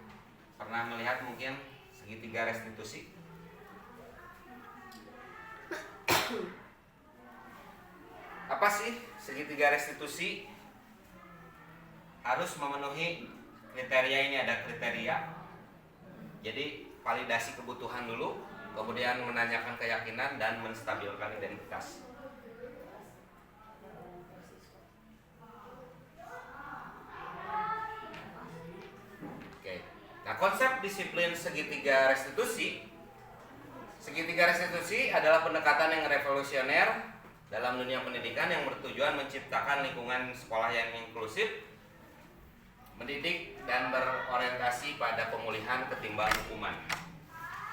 pernah melihat mungkin segitiga restitusi. Apa sih segitiga restitusi? Harus memenuhi kriteria ini, ada kriteria. Jadi validasi kebutuhan dulu, kemudian menanyakan keyakinan dan menstabilkan identitas. Oke. Nah, konsep disiplin segitiga restitusi adalah pendekatan yang revolusioner dalam dunia pendidikan yang bertujuan menciptakan lingkungan sekolah yang inklusif, mendidik dan berorientasi pada pemulihan ketimbang hukuman.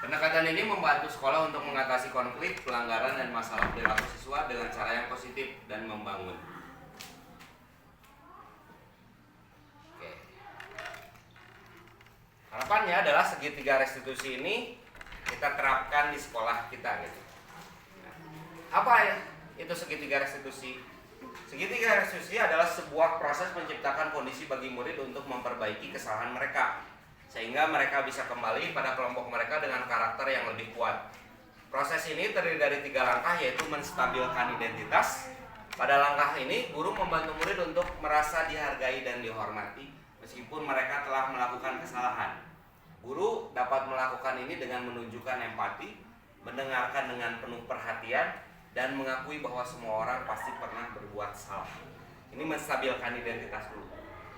Pendekatan ini membantu sekolah untuk mengatasi konflik, pelanggaran, dan masalah perilaku siswa dengan cara yang positif dan membangun. Oke. Harapannya adalah segitiga restitusi ini kita terapkan di sekolah kita gitu. Apa ya itu segitiga restitusi? Segitiga restitusi adalah sebuah proses menciptakan kondisi bagi murid untuk memperbaiki kesalahan mereka, sehingga mereka bisa kembali pada kelompok mereka dengan karakter yang lebih kuat. Proses ini terdiri dari 3 langkah, yaitu menstabilkan identitas. Pada langkah ini, guru membantu murid untuk merasa dihargai dan dihormati meskipun mereka telah melakukan kesalahan. Guru dapat melakukan ini dengan menunjukkan empati, mendengarkan dengan penuh perhatian, dan mengakui bahwa semua orang pasti pernah berbuat salah. Ini menstabilkan identitas dulu.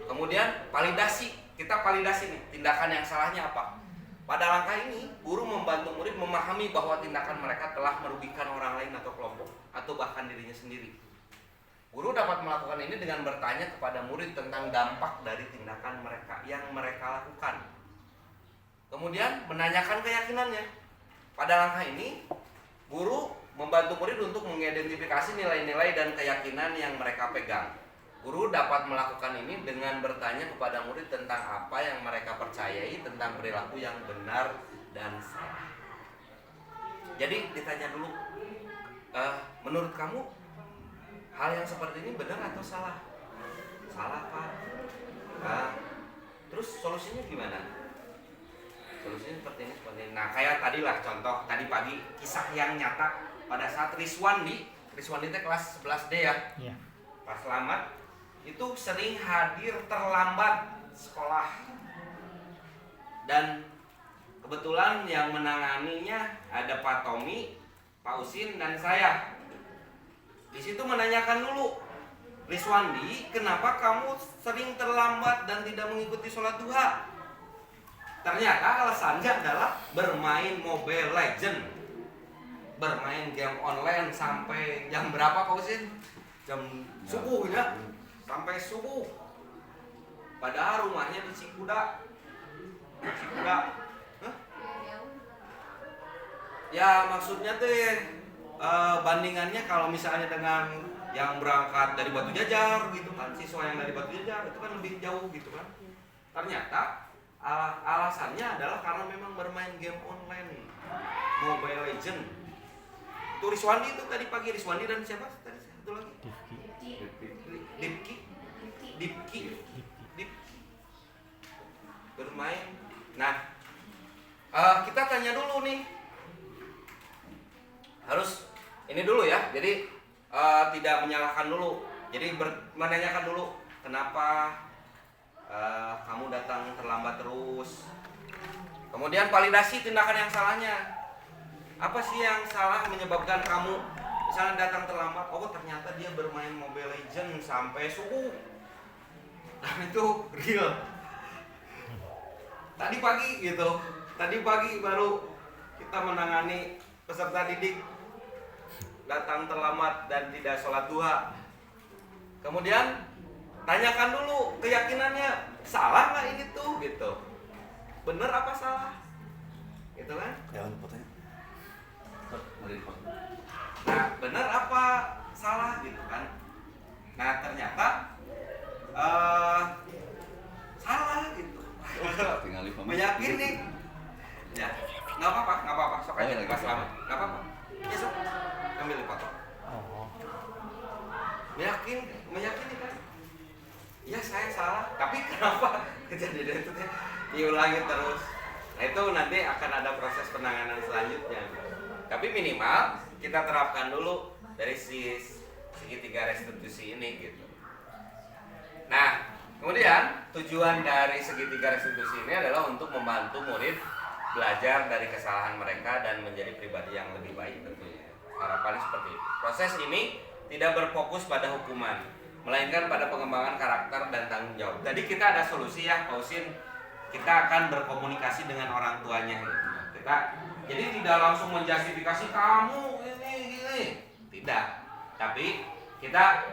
Kemudian validasi, kita validasi nih, tindakan yang salahnya apa. Pada langkah ini, guru membantu murid memahami bahwa tindakan mereka telah merugikan orang lain atau kelompok, atau bahkan dirinya sendiri. Guru dapat melakukan ini dengan bertanya kepada murid tentang dampak dari tindakan mereka yang mereka lakukan. Kemudian menanyakan keyakinannya. Pada langkah ini, guru membantu murid untuk mengidentifikasi nilai-nilai dan keyakinan yang mereka pegang. Guru dapat melakukan ini dengan bertanya kepada murid tentang apa yang mereka percayai tentang perilaku yang benar dan salah. Jadi ditanya dulu, menurut kamu hal yang seperti ini benar atau salah? Salah, Pak. Terus solusinya gimana? Solusinya seperti ini. Nah, kayak tadi lah contoh tadi pagi kisah yang nyata pada saat Rizwandi itu kelas 11D ya. Iya. Pas selamat itu sering hadir terlambat sekolah. Dan kebetulan yang menanganinya ada Pak Tommy, Pak Usin dan saya. Di situ menanyakan dulu, Rizwandi, kenapa kamu sering terlambat dan tidak mengikuti sholat duha? Ternyata alasannya adalah bermain Mobile Legend, bermain game online sampai jam berapa Pak Usin? Jam subuh ya, sampai subuh. Padahal rumahnya di Cikuda. Ya maksudnya tuh bandingannya kalau misalnya dengan yang berangkat dari Batu Jajar gitu kan, siswa yang dari Batu Jajar itu kan lebih jauh gitu kan. Ternyata alasannya adalah karena memang bermain game online Mobile Legend. Itu Rizwandi itu tadi pagi, Rizwandi dan siapa tadi satu lagi? Dipki bermain. Nah, kita tanya dulu nih, harus ini dulu ya. Jadi tidak menyalahkan dulu. Jadi menanyakan dulu kenapa kamu datang terlambat terus. Kemudian validasi tindakan yang salahnya. Apa sih yang salah menyebabkan kamu misalnya datang terlambat? Oh ternyata dia bermain Mobile Legends sampai subuh. Nah itu real. Tadi pagi gitu. Tadi pagi baru kita menangani peserta didik datang terlambat dan tidak sholat duha. Kemudian tanyakan dulu keyakinannya, salah nggak ini tuh gitu, bener apa salah, gitu kan? Nah bener apa salah gitu kan? Nah ternyata salah gitu. Meyakini, ya nggak apa-apa, sok aja pas selamat, nggak apa-apa, ya sok ambil foto. Meyakini kan? Ya saya salah, tapi kenapa kejadian itu diulangi terus? Nah itu nanti akan ada proses penanganan selanjutnya. Tapi minimal kita terapkan dulu dari segitiga restitusi ini gitu. Nah kemudian tujuan dari segitiga restitusi ini adalah untuk membantu murid belajar dari kesalahan mereka dan menjadi pribadi yang lebih baik tentunya. Harapannya seperti itu. Proses ini tidak berfokus pada hukuman, melainkan pada pengembangan karakter dan tanggung jawab. Jadi kita ada solusi ya, Pak Usin. Kita akan berkomunikasi dengan orang tuanya gitu. Jadi tidak langsung menjustifikasi kamu ini, tidak. Tapi kita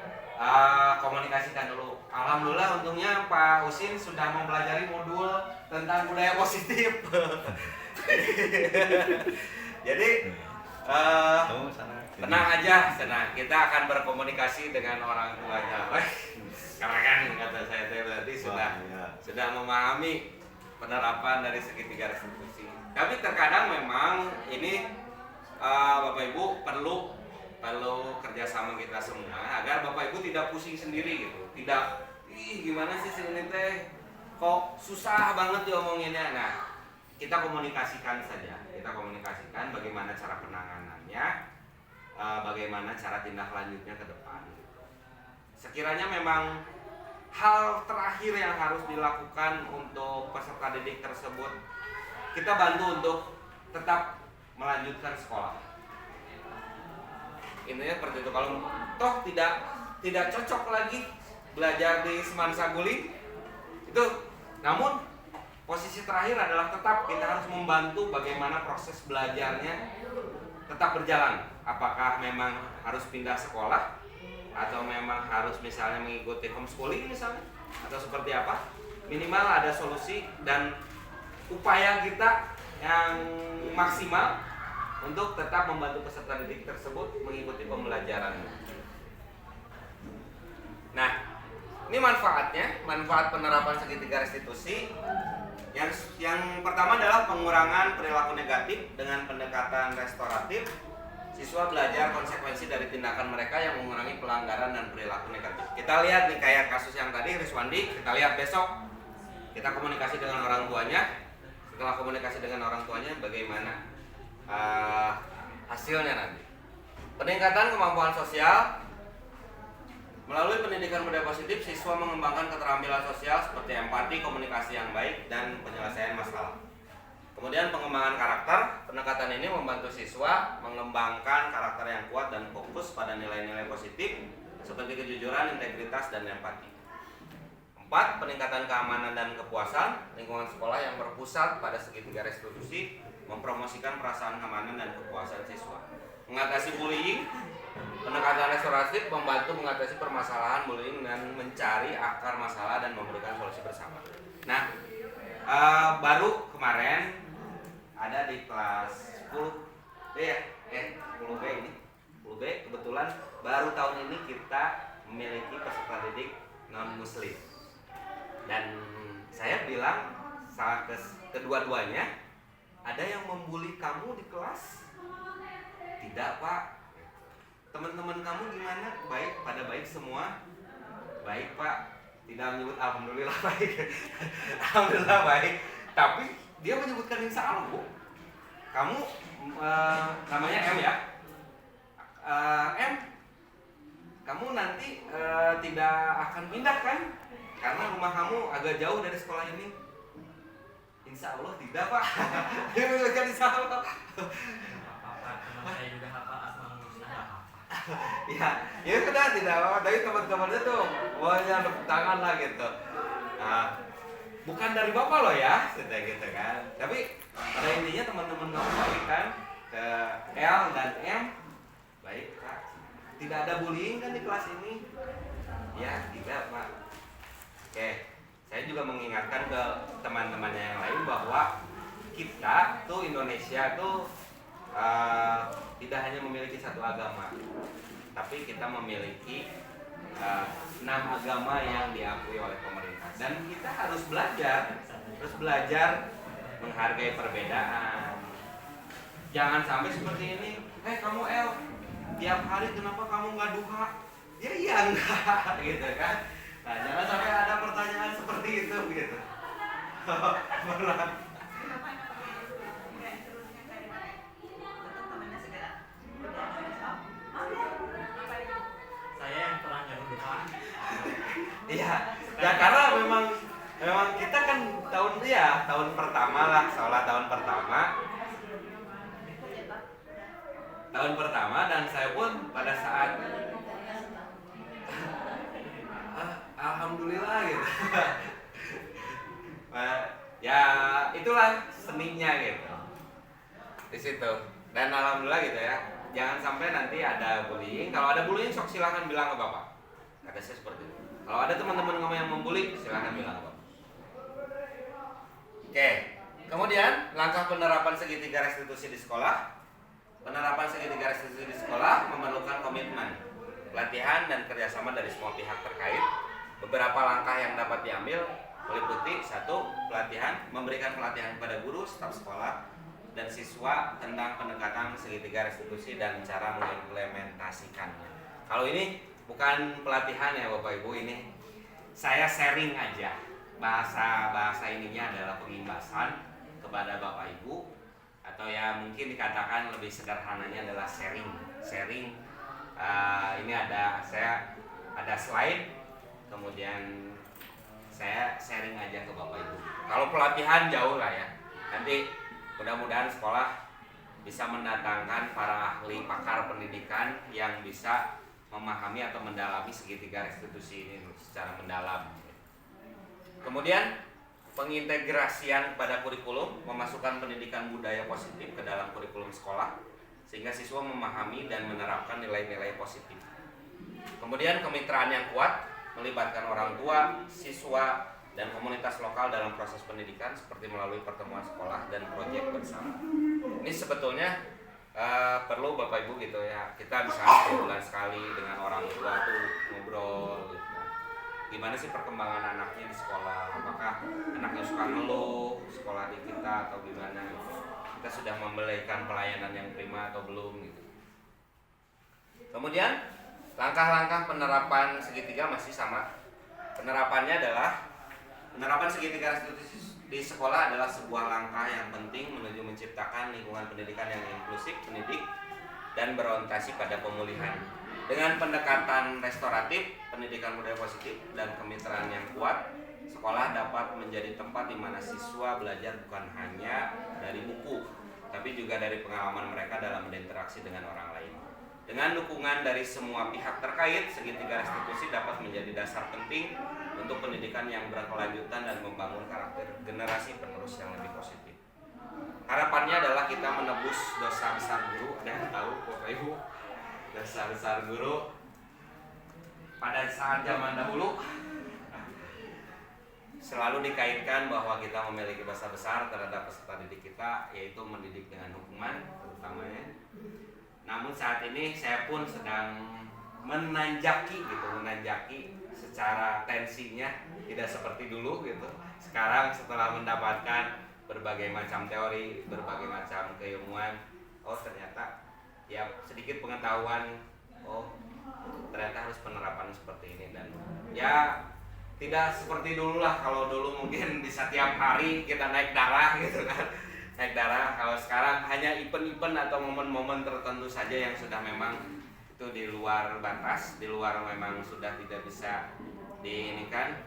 komunikasikan dulu. Alhamdulillah untungnya Pak Usin sudah mempelajari modul tentang budaya positif. Jadi tenang aja, kita akan berkomunikasi dengan orang tuanya. Karena kan kata saya tadi sudah memahami penerapan dari segitiga restitusi. Tapi terkadang memang ini Bapak Ibu perlu kerjasama kita semua agar Bapak Ibu tidak pusing sendiri gitu. Tidak, gimana sih ini teh kok susah banget diomonginnya. Nah, kita komunikasikan saja. Kita komunikasikan bagaimana cara penanganannya, bagaimana cara tindak lanjutnya ke depan. Sekiranya memang hal terakhir yang harus dilakukan untuk peserta didik tersebut, kita bantu untuk tetap melanjutkan sekolah. Intinya seperti itu. Kalau toh tidak cocok lagi belajar di Seman Saguling itu, namun posisi terakhir adalah tetap kita harus membantu bagaimana proses belajarnya tetap berjalan. Apakah memang harus pindah sekolah atau memang harus misalnya mengikuti homeschooling misalnya, atau seperti apa, minimal ada solusi dan upaya kita yang maksimal untuk tetap membantu peserta didik tersebut mengikuti pembelajaran. Nah, ini manfaatnya, manfaat penerapan segitiga restitusi. Yang pertama adalah pengurangan perilaku negatif dengan pendekatan restoratif. Siswa belajar konsekuensi dari tindakan mereka yang mengurangi pelanggaran dan perilaku negatif. Kita lihat nih kayak kasus yang tadi Riswandi, kita lihat besok. Kita komunikasi dengan orang tuanya. Setelah komunikasi dengan orang tuanya, bagaimana hasilnya nanti. Peningkatan kemampuan sosial. Melalui pendidikan budaya positif, siswa mengembangkan keterampilan sosial seperti empati, komunikasi yang baik, dan penyelesaian masalah. Kemudian pengembangan karakter. Pendekatan ini membantu siswa mengembangkan karakter yang kuat dan fokus pada nilai-nilai positif seperti kejujuran, integritas, dan empati. 4. Peningkatan keamanan dan kepuasan. Lingkungan sekolah yang berpusat pada segitiga restitusi mempromosikan perasaan keamanan dan kepuasan siswa. Mengatasi bullying. Pendekatan restoratif membantu mengatasi permasalahan bullying dan mencari akar masalah dan memberikan solusi bersama. Nah, baru kemarin ada di kelas 10B ya, 10B ini, 10B kebetulan baru tahun ini kita memiliki peserta didik non muslim. Dan saya bilang saat kedua-duanya, ada yang membuli kamu di kelas? Tidak, Pak. Teman-teman kamu gimana? Baik, pada baik semua? Baik, Pak. Tidak menyebut alhamdulillah baik. Alhamdulillah baik. Tapi dia menyebutkan insya Allah, Bu. Kamu namanya M ya? M, kamu nanti tidak akan pindah kan? Karena rumah kamu agak jauh dari sekolah ini. Insya Allah tidak, Pak. Dia menyebutkan insya Allah. Saya juga hafal asmaul husna apa. Ya sudah tidak apa-apa. Tapi teman-temannya tuh maunya tepuk tangan lah gitu. Nah, bukan dari bapak loh ya, sudah gitu kan. Tapi pada intinya teman-teman kamu baik kan, ke L dan M baik, Pak. Tidak ada bullying kan di kelas ini? Ya tidak, Pak. Oke, saya juga mengingatkan ke teman-temannya yang lain bahwa kita tuh Indonesia tuh tidak hanya memiliki satu agama, tapi kita memiliki 6 agama yang diakui oleh pemerintah. Dan kita harus belajar menghargai perbedaan. Jangan sampai seperti ini. Kamu El, tiap hari kenapa kamu nggak duha? Ya iya enggak, gitu kan. Nah, jangan sampai ada pertanyaan seperti itu, gitu. Saya yang pernah nyuruh duha. Iya, ya karena memang kita kan tahun pertama lah, seolah tahun pertama dan saya pun pada saat alhamdulillah gitu. Ya itulah seninya gitu di situ, dan alhamdulillah gitu ya. Jangan sampai nanti ada bullying. Kalau ada bullying sok silahkan bilang ke bapak. Kata saya seperti itu. Kalau ada teman-teman kamu yang membuli, silahkan bilang ke bapak. Oke, kemudian langkah penerapan segitiga restitusi di sekolah. Penerapan segitiga restitusi di sekolah memerlukan komitmen, pelatihan, dan kerjasama dari semua pihak terkait. Beberapa langkah yang dapat diambil meliputi 1. Pelatihan, memberikan pelatihan kepada guru, staf sekolah, dan siswa tentang pendekatan segitiga restitusi dan cara mengimplementasikannya. Kalau ini bukan pelatihan ya Bapak Ibu, ini saya sharing aja. Bahasa ininya adalah pengimbasan kepada Bapak Ibu, atau ya mungkin dikatakan lebih sederhananya adalah sharing. Ini saya ada slide, kemudian saya sharing aja ke Bapak Ibu. Kalau pelatihan jauh lah ya. Nanti mudah-mudahan sekolah bisa mendatangkan para ahli pakar pendidikan yang bisa memahami atau mendalami segitiga restitusi ini secara mendalam. Kemudian pengintegrasian pada kurikulum, memasukkan pendidikan budaya positif ke dalam kurikulum sekolah sehingga siswa memahami dan menerapkan nilai-nilai positif. Kemudian kemitraan yang kuat melibatkan orang tua, siswa, dan komunitas lokal dalam proses pendidikan seperti melalui pertemuan sekolah dan proyek bersama. Ini sebetulnya perlu Bapak Ibu gitu ya, kita bisa sebulan sekali dengan orang tua tuh ngobrol gitu. Gimana sih perkembangan anaknya di sekolah, apakah anaknya suka ngeluh sekolah di kita atau gimana, kita sudah memberikan pelayanan yang prima atau belum gitu. Kemudian langkah-langkah penerapan segitiga masih sama. Penerapannya adalah penerapan segitiga restitusi di sekolah adalah sebuah langkah yang penting menuju menciptakan lingkungan pendidikan yang inklusif, pendidik, dan berorientasi pada pemulihan. Dengan pendekatan restoratif, pendidikan budaya positif, dan kemitraan yang kuat, sekolah dapat menjadi tempat di mana siswa belajar bukan hanya dari buku, tapi juga dari pengalaman mereka dalam berinteraksi dengan orang lain. Dengan dukungan dari semua pihak terkait, segitiga restitusi dapat menjadi dasar penting untuk pendidikan yang berkelanjutan dan membangun karakter generasi penerus yang lebih positif. Harapannya adalah kita menebus dosa besar guru. Ada yang tahu Bapak Ibu dosa besar guru pada saat zaman dahulu? Selalu dikaitkan bahwa kita memiliki dosa besar terhadap peserta didik kita, yaitu mendidik dengan hukuman terutamanya. Namun saat ini saya pun sedang menanjaki secara tensinya tidak seperti dulu gitu. Sekarang setelah mendapatkan berbagai macam teori, berbagai macam keilmuan, oh ternyata ya sedikit pengetahuan, oh ternyata harus penerapan seperti ini. Dan ya tidak seperti dulu lah. Kalau dulu mungkin bisa tiap hari kita naik darah gitu kan, naik darah. Kalau sekarang hanya event-event atau momen-momen tertentu saja yang sudah memang itu di luar batas, di luar memang sudah tidak bisa diinikan.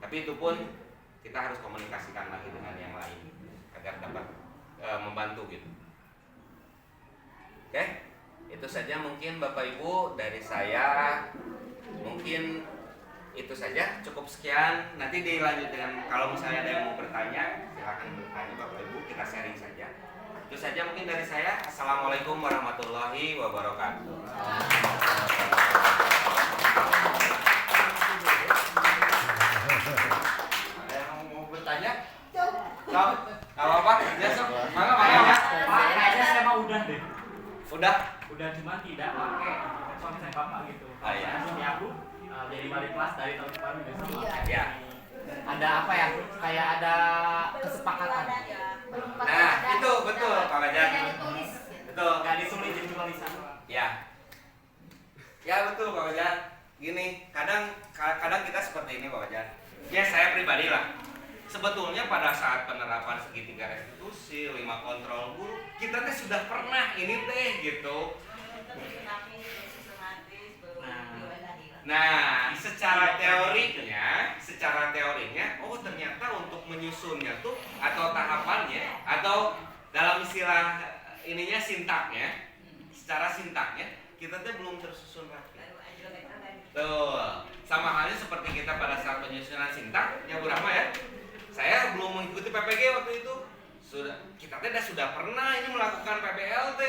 Tapi itu pun kita harus komunikasikan lagi dengan yang lain agar dapat membantu gitu. Oke, itu saja mungkin Bapak Ibu dari saya. Mungkin itu saja, cukup sekian. Nanti dilanjut dengan kalau misalnya ada yang mau bertanya, silakan bertanya Bapak Ibu, kita sharing saja. Itu saja mungkin dari saya. Assalamualaikum warahmatullahi wabarakatuh. Ada yang mau bertanya? Kalau apa? Ya, mana ya? Pak, kayaknya saya mah udah deh. Udah? Udah cuma tidak pakai suami saya bapak gitu. Ah, iya. Suami aku jadi wali kelas dari tahun kemarin udah sama. Iya. Ada apa ya? Kayak ada kesepakatan. Nah, itu betul Pak Gajar. Betul. Gak ditulis jadi tulisan. Ya. Ya betul Pak Gajar. Gini, kadang kita seperti ini Pak Gajar. Ya saya pribadi lah. Sebetulnya pada saat penerapan segitiga restitusi, 5 kontrol guru, kita teh sudah pernah ini teh gitu. Nah, secara teorinya, oh ternyata untuk menyusunnya tuh atau tahapannya atau dalam istilah ininya sintaknya, secara sintaknya kita tuh belum tersusun rapi. Tuh, sama halnya seperti kita pada saat penyusunan sintak, ya Bu Rahma ya. Saya belum mengikuti PPG waktu itu. Kita sudah pernah ini melakukan PPLT.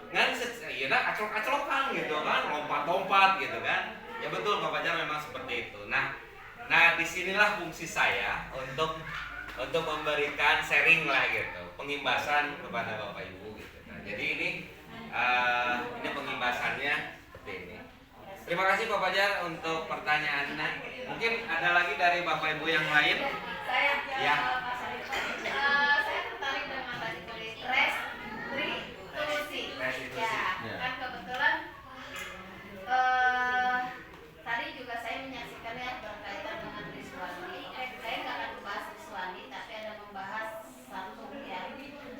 Kan ya aclok-aclokan gitu kan, lompat-lompat gitu kan. Ya betul Pak Fajar memang seperti itu. Nah disinilah fungsi saya untuk memberikan sharing lah gitu, pengimbasan kepada Bapak Ibu gitu. Nah, jadi ini pengimbasannya seperti ini. Terima kasih Pak Fajar untuk pertanyaannya. Mungkin ada lagi dari Bapak Ibu yang lain? Saya Ya. Saya tertarik dengan tadi tulis restitusi. Ya, kan kebetulan tadi juga saya menyaksikan ya berkaitan dengan Triswandi. Saya nggak akan membahas Triswandi, tapi ada membahas satu ya.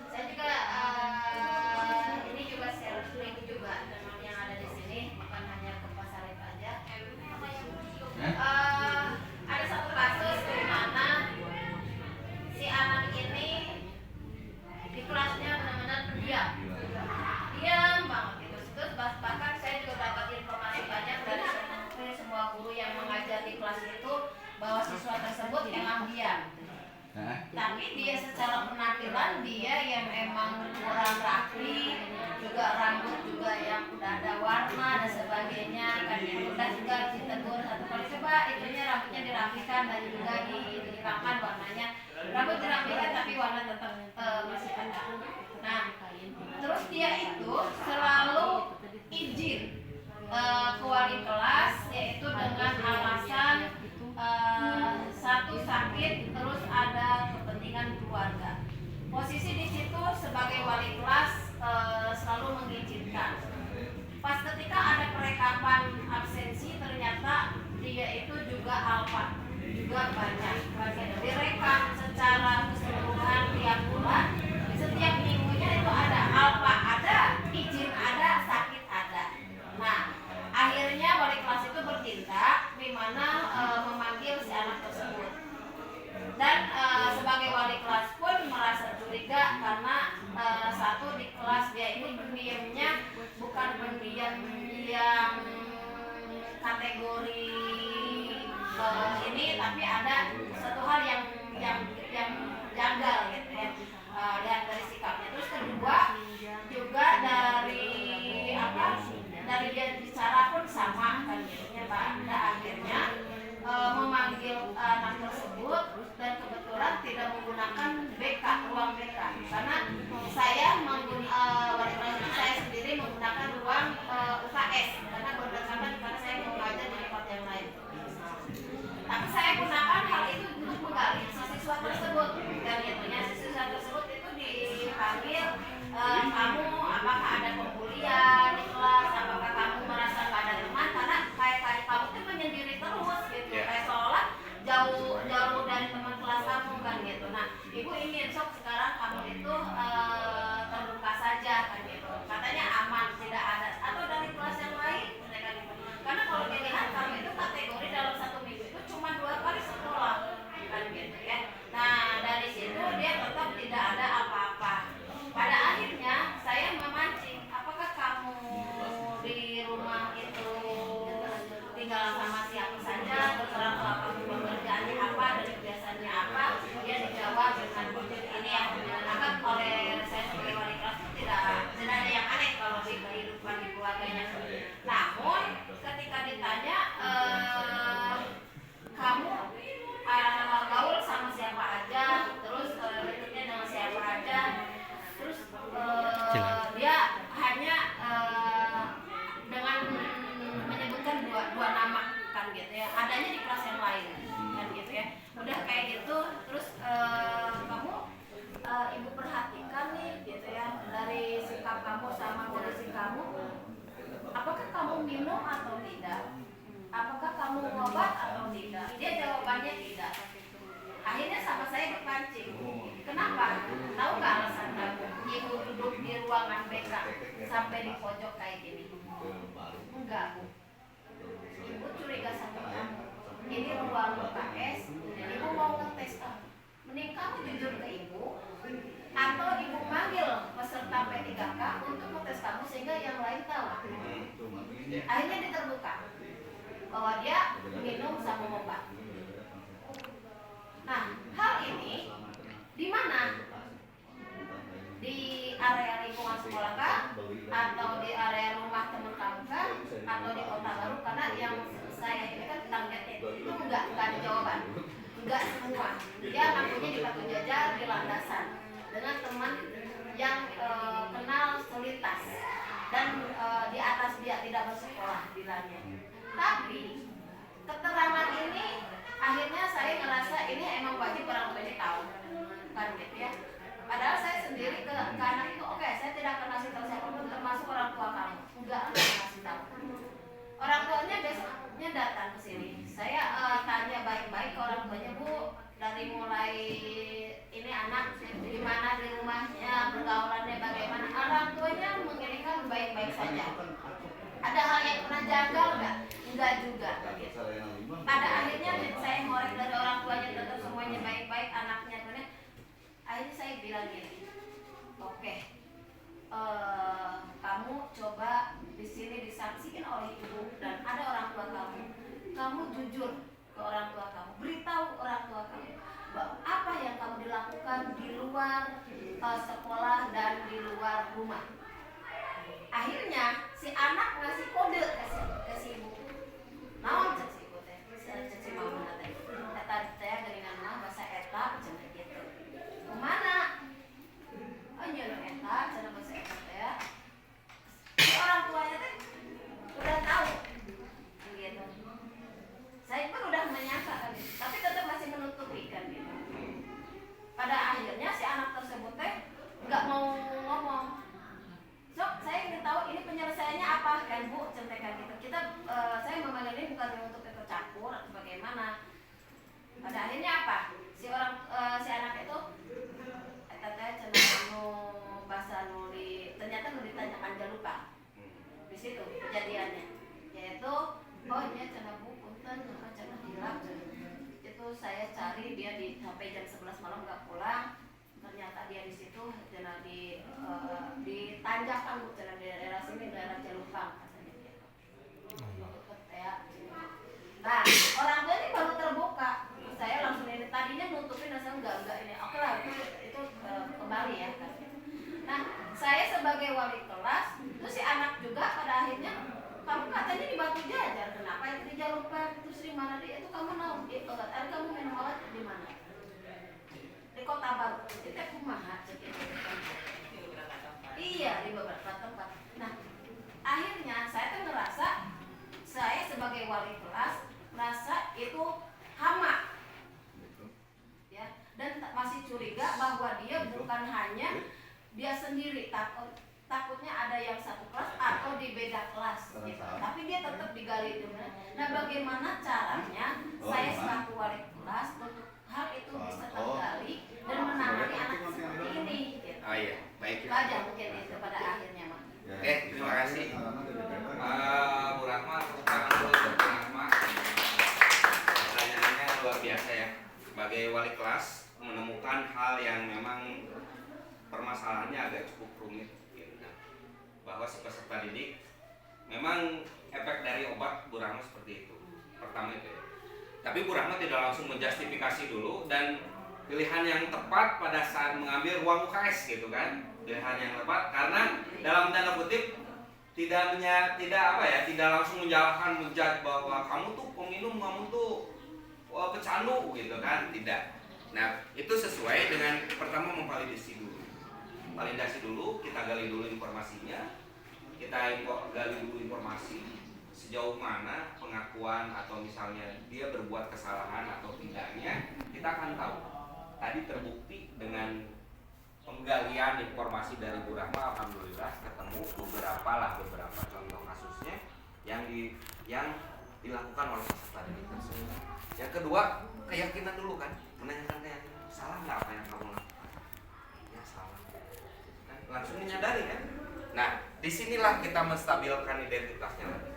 Saya juga ini juga share link juga dengan yang ada di sini, bukan hanya ke Pasar aja. Ada satu kasus di mana si anak ini di kelasnya benar-benar diam banget gitu. Terus bahkan saya juga dapat informasi banyak dari semua guru yang mengajar di kelas itu bahwa siswa tersebut emang diam. Tapi dia secara penampilan dia yang emang kurang rapi, juga rambut juga yang udah ada warna dan sebagainya kan. Kemudian juga ditegur satu kali, coba itunya rambutnya dirapikan dan juga dihilangkan warnanya. Rambut dirapikan tapi warna tetap masih ada. Nah, terus dia itu selalu izin ke wali kelas, yaitu dengan alasan satu sakit, terus ada kepentingan keluarga. Posisi di situ sebagai wali kelas selalu mengizinkan. Pas ketika ada perekaman absensi, ternyata dia itu juga alfa, juga banyak. Direkam secara keseluruhan tiap bulan, setiap minggunya itu ada alfa, ada izin, ada sakit, ada. Nah, akhirnya wali kelas itu bertindak, di mana memanggil si anak tersebut. Dan sebagai wali kelas pun merasa curiga karena satu di kelas dia ini pendiamnya bukan pendiam yang kategori ini, tapi ada satu hal yang janggal gitu ya, lihat dari sikapnya. Terus kedua juga dari dari dia bicara pun sama kan gitu ya. Pada akhirnya memanggil anak tersebut, dan kebetulan tidak menggunakan BK, ruang BK, karena saya wali kelas itu saya sendiri menggunakan ruang UKS karena berdasarkan karena saya mau mengajar di tempat yang lain. Tapi saya gunakan hal itu untuk menggali siswa tersebut, dan itunya siswa tersebut itu dipanggil, kamu apakah ada pembulian di kelas, apakah kamu merasa gak ada teman, karena kayak kamu itu menyendiri terus gitu, kayak seolah jauh dari teman kelas kamu kan gitu. Nah, ibu ingin sok sekarang kamu itu terbuka saja kan gitu, katanya aman, tidak ada atau dari kelas yang lain mereka gitu. Karena kalau dilihat kamu itu kategori dalam satu minggu itu cuma 2 kali sekolah kan gitu ya. Nah, dari situ dia tetap tidak ada apa-apa. Pada akhirnya saya memancing, apakah kamu di rumah itu tinggal sama siapa saja, terserah kalau kamu pekerjaannya apa dan kebiasaannya apa. Dia dijawab dengan ini ya, maka oleh saya sebagai wali kelas itu tidak ada yang aneh kalau di kehidupan di keluarganya. Namun ketika ditanya kamu gaul sama siapa aja, terus berikutnya dengan siapa aja, terus dia hanya dengan menyebutkan dua nama kan gitu ya, adanya di kelas yang lain kan gitu ya. Udah kayak gitu, terus kamu ibu perhatikan nih gitu ya, dari sikap kamu sama kondisi kamu, apakah kamu minum atau tidak, apakah kamu ngobat atau tidak. Dia jawabannya tidak. Akhirnya sama saya dipancing. Kenapa? Tahu nggak alasan kamu? Ibu duduk di ruangan BK sampai di pojok kayak gini. Enggak, Bu. Ibu curiga sama kamu. Ini ruang UKS, ibu mau ngetes kamu. Mending kamu jujur ke ibu, atau ibu manggil peserta P3K untuk ngetes kamu sehingga yang lain tahu. Akhirnya diterbuka bahwa dia minum sama obat. Nah, hal ini di mana? Di area lingkungan sekolah kah? Atau di area rumah teman kamu kah? Atau di kota baru? Karena yang saya ini kan targetnya itu enggak ada jawaban, enggak semua. Dia ngakunya di Batu Jajar, di landasan dengan teman yang kenal soliditas dan di atas dia tidak bersekolah bilangnya. Tapi keterangan ini akhirnya saya ngerasa ini emang wajib orang tuanya tahu kan gitu ya. Padahal saya sendiri ke anak itu oke, saya tidak akan kasih tahu siapapun termasuk orang tua kamu, enggak akan kasih tahu. Orang tuanya biasanya datang ke sini, saya tanya baik-baik ke orang tuanya, Bu, dari mulai ini anak gimana di rumahnya, pergaulannya bagaimana. Orang tuanya mengirimkan baik-baik saja. Ada hal yang pernah janggal nggak? Enggak juga gitu. Pada akhirnya saya ngorek dari orang tuanya tetap semuanya baik-baik, anaknya benar. Akhirnya saya bilang gini, oke, kamu coba di sini disaksikan oleh ibu dan ada orang tua kamu. Kamu jujur ke orang tua kamu, beritahu orang tua kamu bahwa apa yang kamu dilakukan di luar sekolah dan di luar rumah. akhirnya si anak ngasih kode ke si ibu. Naon cek si ibu teh, cek si mama teh. Eta teh geuningan mah bahasa eta cenah kitu. Kumana? Oh nyeun eta cenah bahasa eta teh. Si orang tuanya teh udah tahu gitu. Saya pun udah menyangka kan, tapi tetap masih menutupi kan gitu. Pada akhirnya si anak tersebut teh nggak mau ngomong. Sok, saya ingin tahu ini penyelesaiannya apa kan Bu, centekan gitu. Saya memanggil ini bukan untuk ikut campur atau bagaimana. Pada akhirnya apa? Si anak itu teh cenah anu bahasa nuli ternyata nu ditanyakan lupa. Di situ kejadiannya. Yaitu oh nya cenah Bu punten cenah hilap itu saya cari dia di sampai jam 11 malam nggak pulang. Ternyata dia di situ cenah di Tanjakan Bu, cenah di daerah sini daerah Jalupang katanya dia. Nah, orang tua ini baru terbuka. Saya langsung ini tadinya nutupin asal enggak ini. Oke lah itu kembali ya kan. Nah, saya sebagai wali kelas, terus si anak juga pada akhirnya kamu katanya di Batu Jajar, kenapa itu di Jalupang? Terus di mana dia? Itu kamu tahu? Itu tadi kamu minum obat di mana? Di Kota Baru. Itu kumaha cek itu. Iya, di beberapa tempat. Nah, akhirnya saya tuh ngerasa saya sebagai wali kelas merasa itu hama. Ya, dan masih curiga bahwa dia bukan hanya dia sendiri takutnya ada yang satu kelas atau di beda kelas gitu. Tapi dia tetap digali dulu. Nah, bagaimana caranya saya selaku wali kelas untuk hal itu bisa tergali dan menangani anak seperti ini gitu. Oh iya, baik. Itu aja mungkin itu pada akhirnya Mak. Oke, terima kasih. Bu Rahma, tepuk tangan dulu untuk Bu Rahma. Pertanyaannya luar biasa ya. Sebagai wali kelas menemukan hal yang memang permasalahannya agak cukup rumit gitu. Bahwa si peserta didik memang efek dari obat Bu Rahma seperti itu. Pertama itu ya. Tapi Bu Rahma tidak langsung menjustifikasi dulu dan pilihan yang tepat pada saat mengambil ruang UKS gitu kan. Pilihan yang tepat karena dalam tanda kutip tidak langsung menjawabkan menjudge bahwa kamu tuh peminum, kamu tuh pecandu gitu kan, tidak. Nah, itu sesuai dengan pertama memvalidasi dulu. Validasi dulu, kita gali dulu informasinya. Kita gali dulu informasi sejauh mana pengakuan atau misalnya dia berbuat kesalahan atau tidaknya, kita akan tahu. Tadi terbukti dengan penggalian informasi dari Bu Rahma, alhamdulillah ketemu beberapa contoh kasusnya yang dilakukan oleh peserta didik tersebut. Yang kedua, keyakinan dulu kan, menanyakan keyakinan, salah nggak apa yang kamu lakukan? Ya salah, kan langsung menyadari kan. Nah, disinilah kita menstabilkan identitasnya lagi.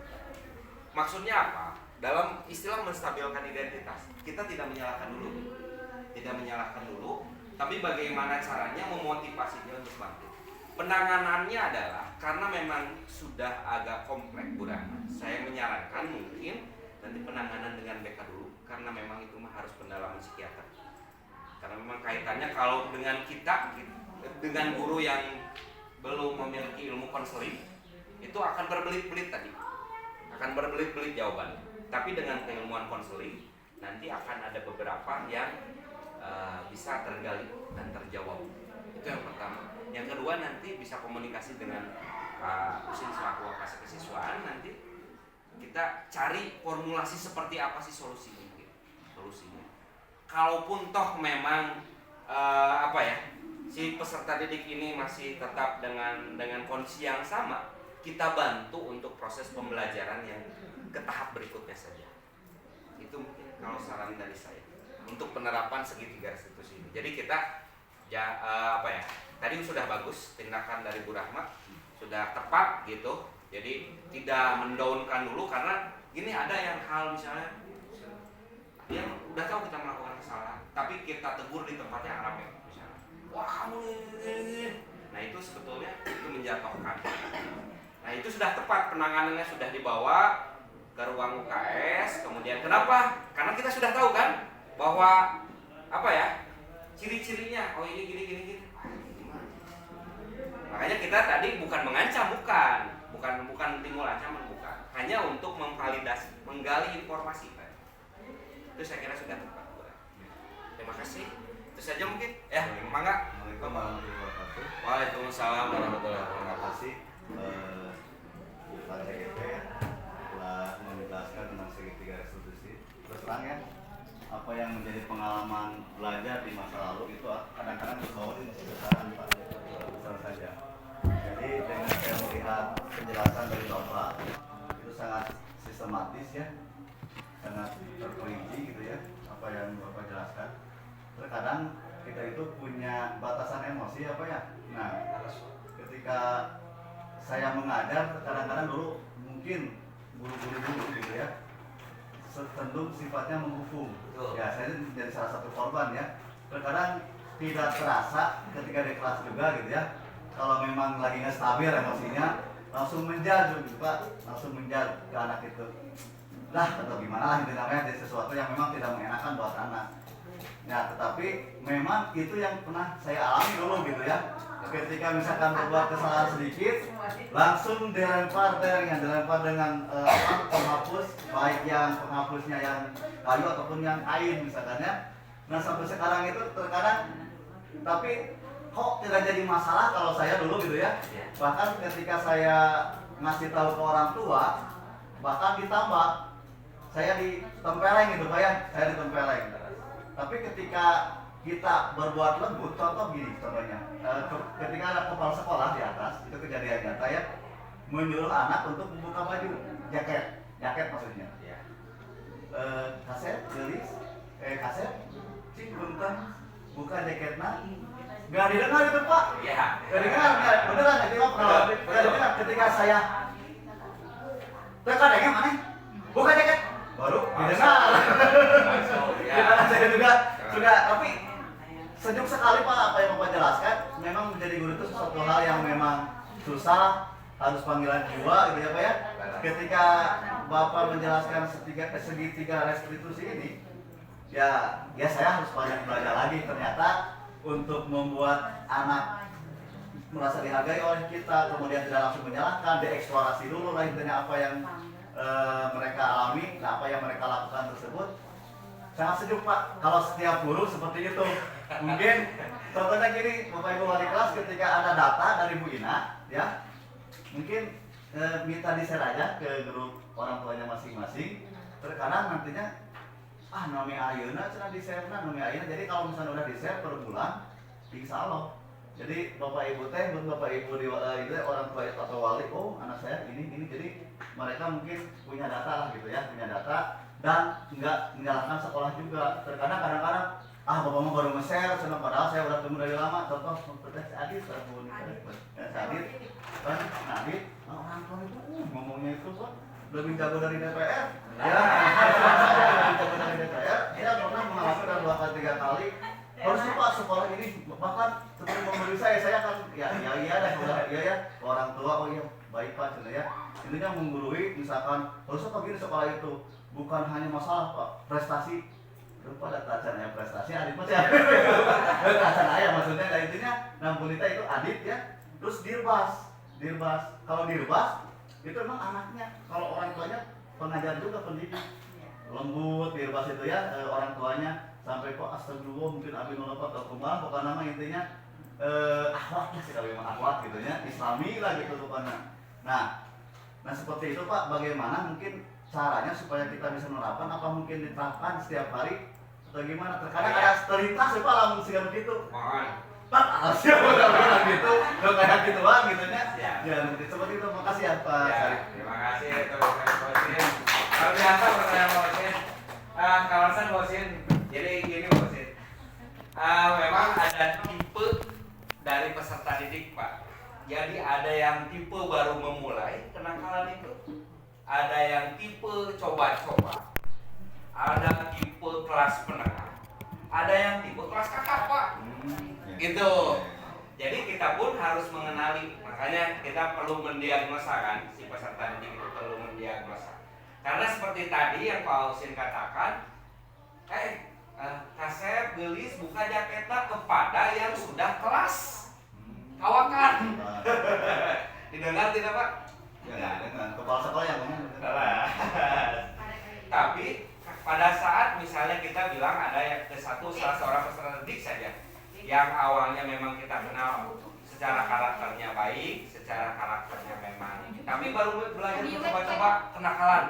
Maksudnya apa? Dalam istilah menstabilkan identitas, kita tidak menyalahkan dulu, tapi bagaimana caranya memotivasi dia untuk bangkit. Penanganannya adalah karena memang sudah agak kompleks Bu Rahma. Saya menyarankan mungkin nanti penanganan dengan BK dulu, karena memang itu harus pendalaman psikiater. Karena memang kaitannya kalau dengan kita, dengan guru yang belum memiliki ilmu konseling, itu akan berbelit-belit tadi. Akan berbelit-belit jawaban. Tapi dengan keilmuan konseling nanti akan ada beberapa yang bisa tergali dan terjawab. Itu yang pertama. Yang kedua nanti bisa komunikasi dengan Usin selaku wakil kesiswaan, nanti kita cari formulasi seperti apa sih solusinya. Kalaupun toh memang si peserta didik ini masih tetap dengan kondisi yang sama, kita bantu untuk proses pembelajaran yang ke tahap berikutnya saja. Itu mungkin kalau saran dari saya untuk penerapan segitiga restitusi ini. Jadi kita tadi sudah bagus tindakan dari Bu Rahma, sudah tepat gitu. Jadi tidak mendaunkan dulu, karena gini ada yang hal misalnya dia udah tahu kita melakukan kesalahan, tapi kita tegur di tempat yang ramai misalnya. Wah kamu ini. Nah itu sebetulnya itu menjatuhkan. Nah itu sudah tepat, penanganannya sudah dibawa ke ruang UKS. Kemudian kenapa? Karena kita sudah tahu kan bahwa ciri-cirinya. Oh ini gini. Makanya kita tadi bukan mengancam, bukan timbul ancaman, bukan. Hanya untuk memvalidasi, menggali informasi Pak. Itu saya kira sudah tepat. Terima kasih. Itu saja mungkin. Ya, mangga. Assalamualaikum warahmatullahi wabarakatuh. Waalaikumsalam warahmatullahi Terima wabarakatuh. kasih Pak CGP telah menjelaskan tentang segitiga restitusi. Terus terang ya, apa yang menjadi pengalaman belajar di masa lalu itu kadang-kadang terbawa di masa depan Pak. Besar saja. Jadi dengan saya melihat penjelasan dari Bapak itu sangat sistematis ya, sangat terperinci gitu ya, apa yang Bapak jelaskan. Terkadang kita itu punya batasan emosi apa ya. Nah, ketika saya mengajar kadang-kadang dulu mungkin guru-guru dulu gitu ya, cenderung sifatnya menghukum. Ya, saya jadi salah satu korban ya. Terkadang tidak terasa ketika di kelas juga gitu ya. Kalau memang lagi nggak stabil emosinya, langsung menjudge gitu Pak, langsung menjudge ke anak itu. Lah, atau gimana lah itu namanya, jadi sesuatu yang memang tidak mengenakan buat anak. Ya, tetapi memang itu yang pernah saya alami dulu gitu ya. Ketika misalkan berbuat kesalahan sedikit, langsung dilempar dengan penghapus, baik yang penghapusnya yang kayu ataupun yang kain misalkan ya. Nah sampai sekarang itu terkadang, tapi kok tidak jadi masalah kalau saya dulu gitu ya. Bahkan ketika saya ngasih tahu ke orang tua, bahkan ditambah, saya ditempeleng gitu Pak ya, saya ditempeleng. Tapi ketika kita berbuat lembut, contoh gini contohnya, ketika ada kepala sekolah di atas, itu kejadian nyata ya, menyuruh anak untuk membuka baju, jaket maksudnya. Kaset, gelis, kaset, cik punten, buka jaketnya, nggak didengar itu Pak. Iya. Nggak didengar, beneran itu Pak. Nggak didengar ketika saya, terkadangnya mana? Buka jaket, baru didengar. Saya juga tapi sejuk sekali Pak apa yang Bapak jelaskan. Memang menjadi guru itu sesuatu hal yang memang susah, harus panggilan jiwa gitu ya Pak ya. Ketika Bapak menjelaskan segitiga restitusi ini, ya saya harus banyak belajar lagi ternyata untuk membuat anak merasa dihargai oleh kita, kemudian tidak langsung menyalahkan, dieksplorasi dulu lah intinya apa yang mereka alami, apa yang mereka lakukan tersebut. Sangat sejuk Pak, kalau setiap guru seperti itu. Mungkin contohnya gini, Bapak Ibu wali kelas ketika ada data dari Bu Ina ya, mungkin minta di-share aja ke grup orang tuanya masing-masing. Terkadang nantinya namanya ayeuna cenah di-share namanya ayeuna. Jadi kalau misalnya udah di-share per bulan, insya Allah. Jadi Bapak Ibu teh, Bapak Ibu itu orang tua atau wali, oh anak saya ini. Jadi mereka mungkin punya data lah gitu ya, punya data. Dan nggak menyalahkan sekolah juga. Terkadang kadang-kadang Bapak mau baru nge-share, padahal saya udah ketemu dari lama. Contoh seperti si Adit, si Adit kan, Adit, orang tua itu ngomongnya itu Pak lebih jago dari DPR. Ya, lebih jago dari DPR. Dia pernah mengalami dan 2 kali 3 kali. Harusnya Pak sekolah ini bahkan seperti memberi saya kan ya orang tua oh iya baik Pak ya. Intinya menggurui misalkan harusnya Pak gini sekolah itu. Bukan hanya masalah Pak prestasi, lupa ada acaranya prestasi Adit Mas ya. Acara ya maksudnya intinya Nampulita itu Adit ya. Terus Dirbas. Kalau Dirbas itu memang anaknya, kalau orang tuanya pengajar juga pendidik. Lembut Dirbas itu ya orang tuanya sampai kok astagfirullah mungkin abi nolapat atau kumaha pokoknya nama intinya akhlak lah sih kalau memang akhlak gitu ya, Islami lah gitu pokoknya. Nah seperti itu Pak, bagaimana mungkin caranya supaya kita bisa menerapkan, apa mungkin diterapkan setiap hari atau gimana? Terkadang ada terlintas ya Pak langsung sih begitu. Pak alasnya udah gitu, kayak gitu lah gitu ya. Ya seperti itu. Makasih ya Pak. Ya, terima kasih Pak Wasin. Kalau biasa pertanyaan Pak Wasin. Kawasan Wasin. Jadi gini Wasin. Memang ada tipe dari peserta didik Pak. Jadi ada yang tipe baru memulai kenakalan itu. Ada yang tipe coba-coba, ada tipe kelas menengah, ada yang tipe kelas kakap Pak. Gitu. Jadi kita pun harus mengenali, makanya kita perlu mendiagnosa kan, si peserta didik itu perlu mendiagnosa. Karena seperti tadi yang Pak Husin katakan, Kasep, gelis, buka jaketnya kepada yang sudah kelas awakan. Nah, Didengar tidak Pak? ya, dengan kepala sekolah yang ngomong. Tapi pada saat misalnya kita bilang ada yang salah seorang peserta didik saja yang awalnya memang kita kenal secara karakternya baik, secara karakternya memang, tapi baru belajar coba-coba kenakalan.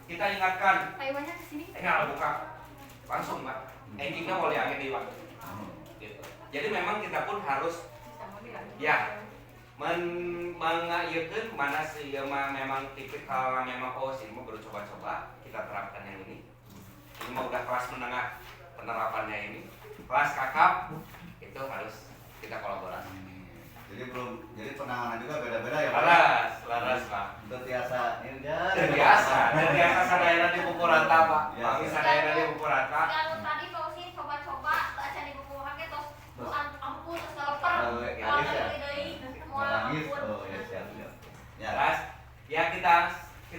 Kita ingatkan, Taiwannya kesini. tinggal buka langsung Pak. Endingnya mau lihat di Pak. Gitu. Jadi memang kita pun harus ya mengayakan mana sih ya memang tipikal memang sih mau baru coba-coba kita terapkan yang ini mau udah kelas menengah penerapannya ini, kelas kakap itu harus kita kolaborasi. Jadi penanganan juga beda-beda ya Pak. Laras Pak. Terbiasa ini Terbiasa sadayana di buku rata Pak. Kami sadayana di buku rata. Kalau tadi kau sih coba-coba baca di buku haknya terus ampun terus lapar. Oh, Mau nangis ya? dari Nangis. Oh ya siap. Ya. Terus ya kita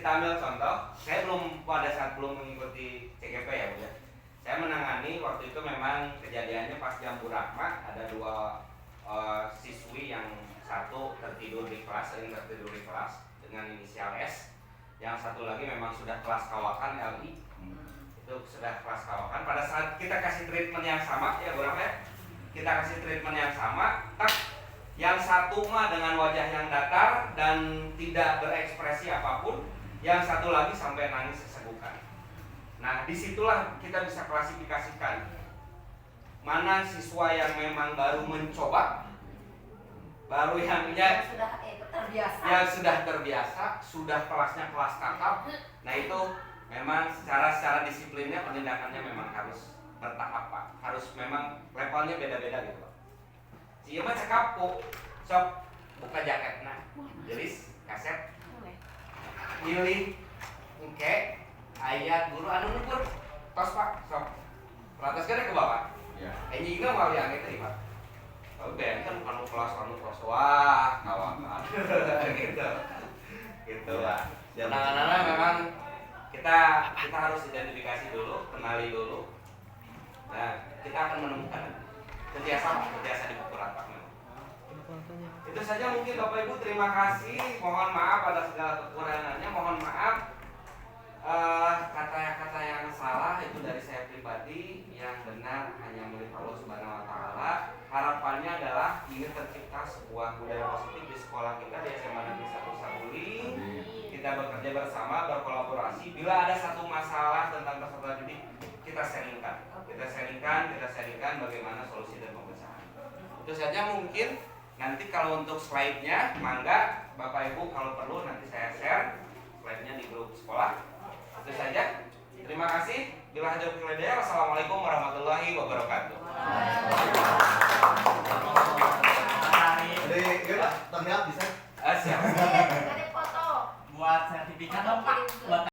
ambil contoh. Saya pada saat belum mengikuti CGP ya Bu ya. Saya menangani waktu itu memang kejadiannya pas jam Rahma ada 2 siswi yang satu tertidur di kelas, sering tertidur di kelas dengan inisial S. Yang satu lagi memang sudah kelas kawakan LI. Itu sudah kelas kawakan. Pada saat kita kasih treatment yang sama ya Bu Rahma ya. Kita kasih treatment yang sama, yang satu mah dengan wajah yang datar dan tidak berekspresi apapun, yang satu lagi sampai nangis sesegukan. Nah, disitulah kita bisa klasifikasikan mana siswa yang memang baru mencoba, baru yang sudah terbiasa, sudah kelasnya kelas kakap. Nah itu memang secara disiplinnya penindakannya memang harus bertahap Pak, harus memang levelnya beda-beda gitu Pak. Iya mah cekap sok buka jaket nah, jelis kaset, milih, oke, ayat guru anu nukur, tos Pak, sok, latas ke bawah. Ya. Enjingnya mau yang itu Pak. Oh ben kan anu kelas wah kawan gitu. Gitu Pak. Penanganannya memang kita harus identifikasi dulu, kenali dulu. Nah, kita akan menemukan kerjasama di buku rata. Itu saja mungkin Bapak Ibu, terima kasih. Mohon maaf pada segala kekurangannya, mohon maaf kata-kata yang salah itu dari saya pribadi, yang benar hanya milik Allah Subhanahu wa taala. Harapannya adalah ingin tercipta sebuah budaya positif di sekolah kita di SMA Negeri 1 Saguling. Kita bekerja bersama, berkolaborasi. Bila ada satu masalah tentang peserta didik, kita sharingkan bagaimana solusi dan pembesaran. Itu saja mungkin. Nanti kalau untuk slide-nya, mangga Bapak Ibu kalau perlu nanti saya share slide-nya di grup sekolah. Itu saja. Terima kasih. Bila hadir hidayah. Wassalamualaikum warahmatullahi wabarakatuh. Jadi, yuk, tengah bisa. Siap. Ada foto. Buat sertifikat dong Pak, buat